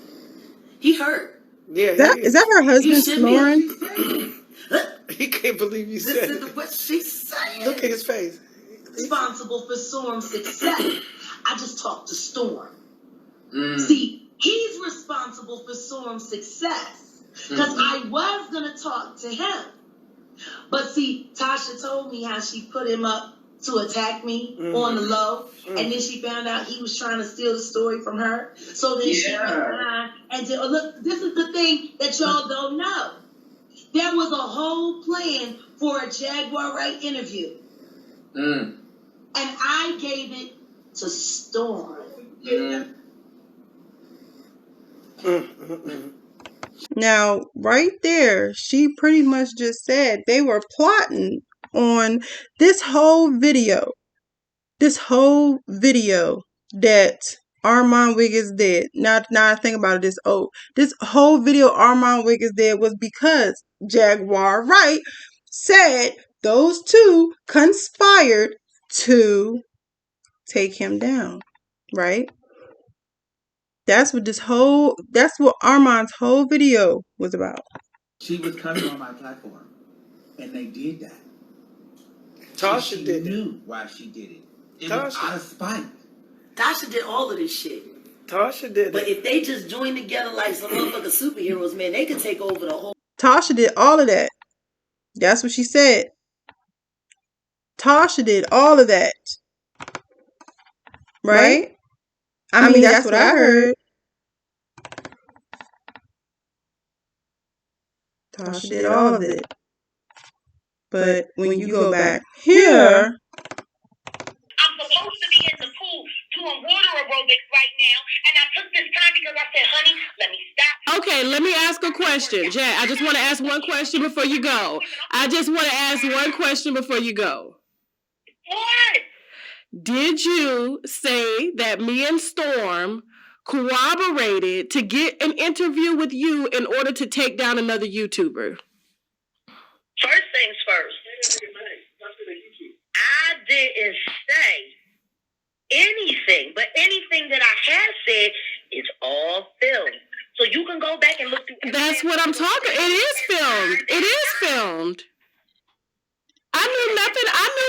He hurt. Yeah. Is that her husband You should be. snoring? He can't believe you said Listen it. to what she's saying. Look at his face. responsible for Storm's success. I just talked to Storm. See, he's responsible for Storm's success because I was going to talk to him. But see, Tasha told me how she put him up to attack me on the low, and then she found out he was trying to steal the story from her. So then she went behind and said, oh, look, this is the thing that y'all don't know. There was a whole plan for a Jaguar Right interview. And I gave it to Storm. Now, right there, she pretty much just said they were plotting on this whole video. This whole video that Armon Wiggins did. Now I think about it, this whole video Armon Wiggins did was because Jaguar Wright said those two conspired to take him down. Right? That's what Armon's whole video was about. She was coming on my platform, and they did that. Tasha did it. Knew why she did it. It was out of spite. Tasha did all of this shit. Tasha did But it. if they just joined together like some motherfucking superheroes, man, they could take over the whole. Tasha did all of that. That's what she said. Tasha did all of that. Right? I mean, that's what I heard. Tasha did all of it. But when you go back here, I'm supposed to be in the pool doing water aerobics right now, and I took this time because I said, honey, let me stop. Okay, let me ask a question. Jack, I just want to ask one question before you go. What? Did you say that me and Storm corroborated to get an interview with you in order to take down another YouTuber? First things first. I didn't say anything, but anything that I have said is all filmed. So you can go back and look through. That's what I'm talking. It is filmed. I knew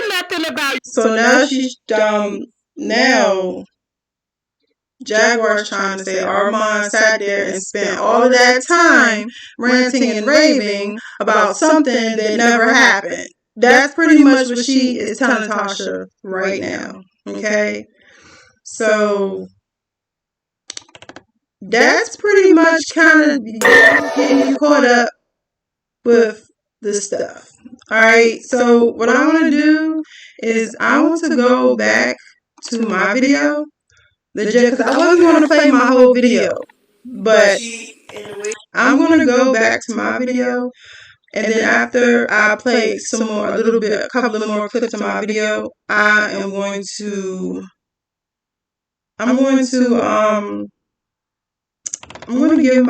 nothing about. so now Jaguar's trying to say Armon sat there and spent all of that time ranting and raving about something that never happened. That's pretty much what she is telling Tasha right now. Okay? So that's pretty much kind of getting you caught up with the stuff. Alright, so what I want to do is I want to go back to my video. Because I wasn't going to play my whole video, but I'm going to go back to my video, and then after I play a couple of more clips of my video, I'm going to give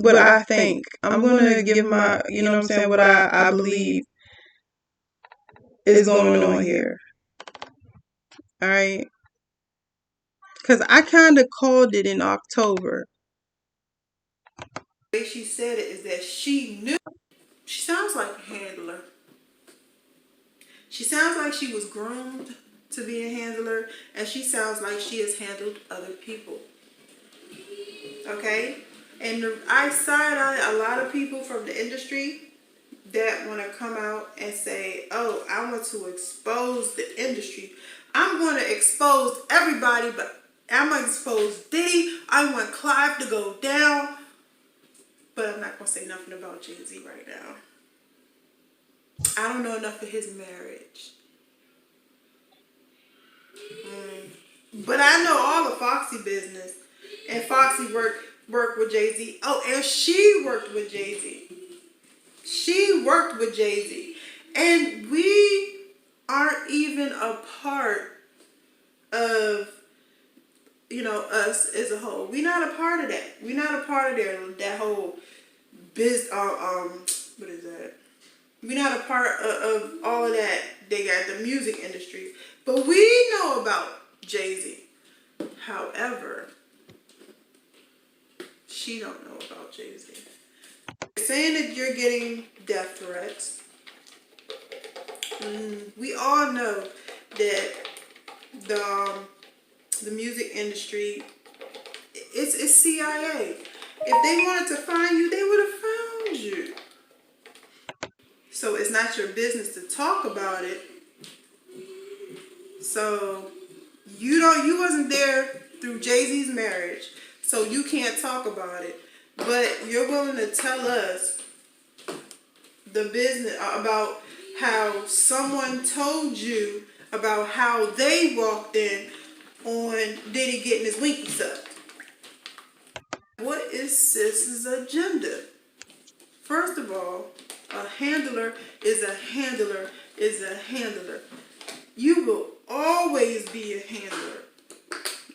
what I think. I'm going to give what I believe is going on here. All right. Because I kind of called it in October. The way she said it is that she knew. She sounds like a handler. She sounds like she was groomed to be a handler, and she sounds like she has handled other people. Okay? And I side-eye a lot of people from the industry that want to come out and say, oh, I want to expose the industry. I'm going to expose everybody, but I'm going to expose Diddy. I want Clive to go down. But I'm not going to say nothing about Jay-Z right now. I don't know enough of his marriage. But I know all the Foxy business. And Foxy worked with Jay-Z. Oh, and she worked with Jay-Z. She worked with Jay-Z. And we aren't even a part of, us as a whole. We're not a part of that. We're not a part of that whole what is that? We're not a part of all of that. They got the music industry. But we know about Jay-Z. However, she don't know about Jay-Z. Saying that you're getting death threats. We all know that the music industry, it's CIA. If they wanted to find you, they would have found you. So it's not your business to talk about it. So you wasn't there through Jay-Z's marriage, so you can't talk about it. But you're willing to tell us the business about how someone told you about how they walked in on Diddy getting his winky sucked. What is Sis's agenda? First of all, a handler is a handler is a handler. You will always be a handler.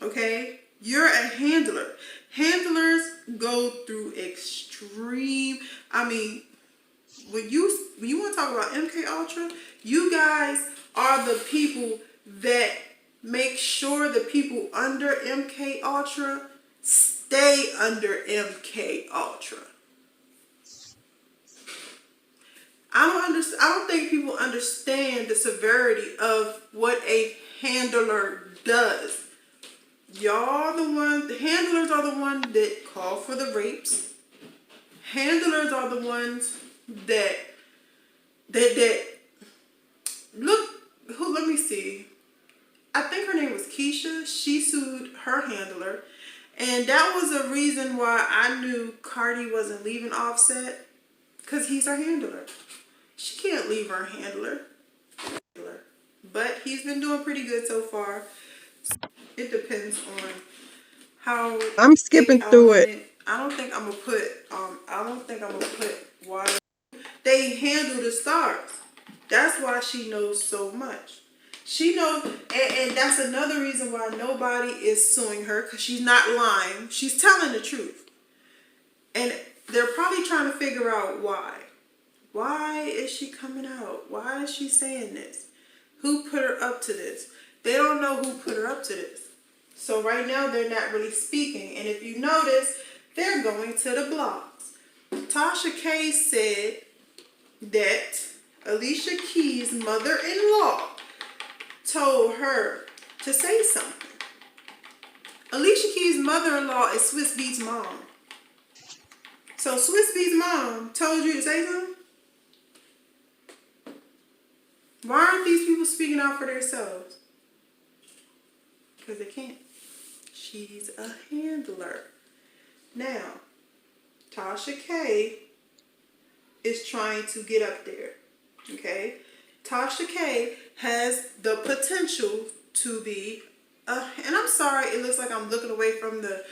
Okay? You're a handler. Handlers go through extreme. I mean, when you want to talk about MK Ultra, you guys are the people that make sure the people under MK Ultra stay under MK Ultra. I don't think people understand the severity of what a handler does. Y'all the handlers are the ones that call for the rapes. Handlers are the ones that look, let me see. I think her name was Keisha. She sued her handler. And that was a reason why I knew Cardi wasn't leaving Offset. Because he's her handler. She can't leave her handler. But he's been doing pretty good so far. It depends on how I'm skipping through it. I don't think I'm gonna put why they handle the stars. That's why she knows so much. She knows, and that's another reason why nobody is suing her, because she's not lying. She's telling the truth. And they're probably trying to figure out why. Why is she coming out? Why is she saying this? Who put her up to this? They don't know who put her up to this. So right now they're not really speaking. And if you notice, they're going to the blogs. Tasha K said that Alicia Keys' mother-in-law told her to say something. Alicia Keys' mother-in-law is Swiss Beats' mom. So Swiss Beats' mom told you to say something? Why aren't these people speaking out for themselves? Because they can't. She's a handler. Now, Tasha K is trying to get up there. Okay? Tasha K has the potential to be and I'm sorry, it looks like I'm looking away from the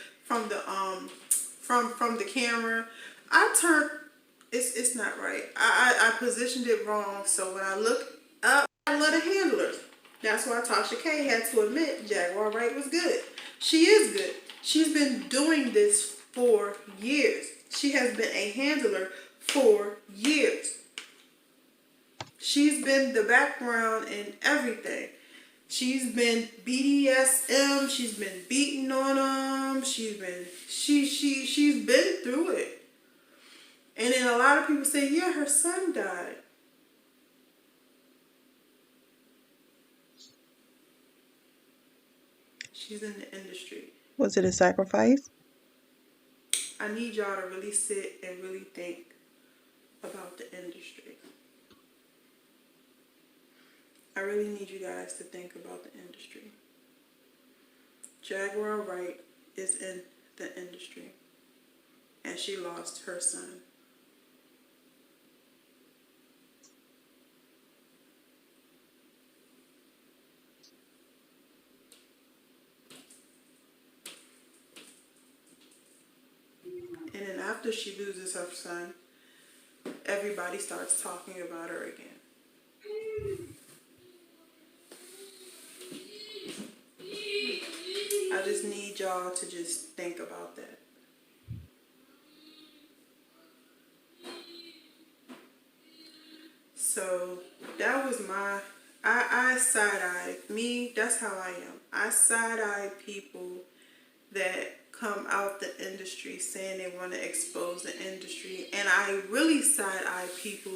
camera. It's not right. I positioned it wrong, so when I look up, I love the handlers. That's why Tasha K had to admit Jaguar Wright was good. She is good. She's been doing this for years. She has been a handler for years. She's been the background in everything. She's been BDSM. She's been beating on them. She's been through it. And then a lot of people say, yeah, her son died. She's in the industry. Was it a sacrifice? I need y'all to really sit and really think about the industry. I really need you guys to think about the industry. Jaguar Wright is in the industry, and she lost her son. And then after she loses her son, everybody starts talking about her again. I just need y'all to just think about that. So that was I side-eye. Me, that's how I am. I side-eye people that come out the industry saying they want to expose the industry. And I really side-eye people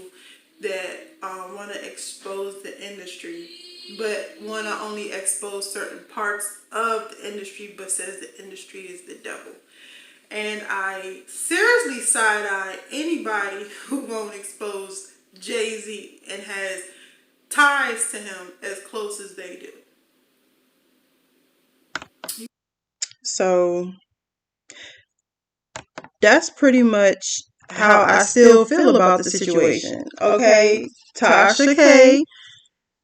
that want to expose the industry, but want to only expose certain parts of the industry, but says the industry is the devil. And I seriously side-eye anybody who won't expose Jay-Z and has ties to him as close as they do. So that's pretty much how I still feel about the situation. Okay, Tasha K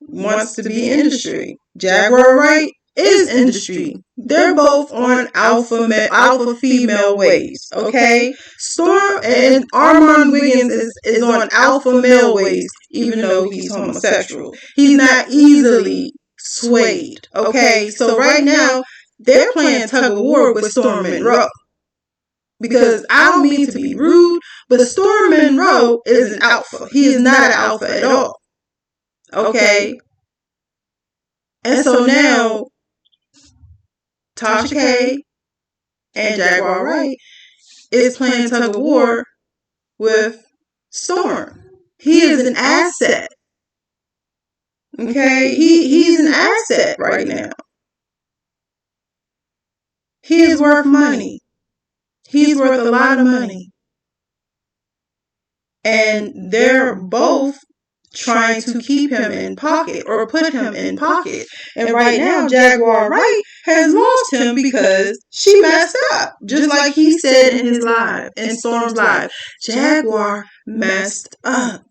wants to be industry. Jaguar Wright is industry. They're both on alpha female ways, okay? Storm and Armon Wiggins is on alpha male ways, even though he's homosexual. He's not easily swayed, okay? So right now, they're playing tug of war with Storm Monroe. Because I don't mean to be rude, but Storm Monroe is an alpha. He is not an alpha at all, okay? And so now, Tasha K and Jaguar Wright is playing tug of war with Storm. He is an asset. Okay? He's an asset right now. He is worth money. He's worth a lot of money. And they're both trying to keep him in pocket or put him in pocket. And right now, Jaguar Wright has lost him because she messed up. Just like he said in his live, in Storm's live. Jaguar messed up.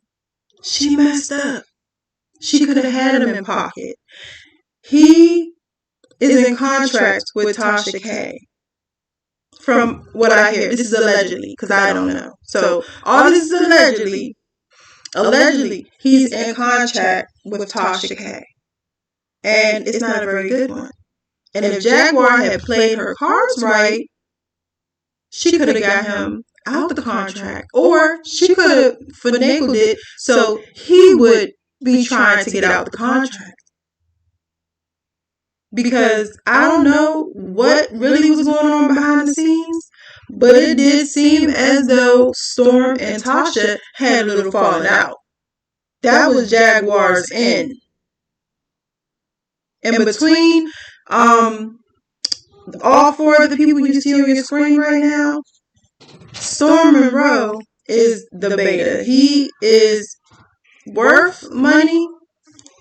She messed up. She could have had him in pocket. He is in contract with Tasha K. From what I hear. This is allegedly, because I don't know. So, all this is allegedly. Allegedly, he's in contract with Tasha K. And it's not a very good one. And if Jaguar had played her cards right, she could have got him out the contract. Or she could have finagled it so he would be trying to get out the contract. Because I don't know what really was going on behind the scenes, but it did seem as though Storm and Tasha had a little falling out. That was Jaguar's end. And between all four of the people you see on your screen right now, Storm Monroe is the beta. He is worth money,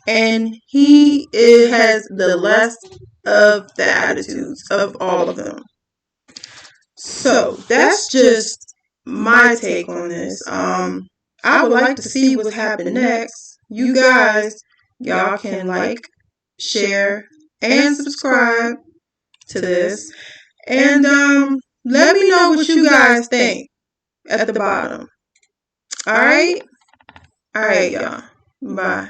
and he has the less of the attitudes of all of them. So that's just my take on this. I would like to see what's happening next. You guys, y'all can like, share, and subscribe to this. And let me know what you guys think at the bottom. Alright? Alright, y'all. Bye.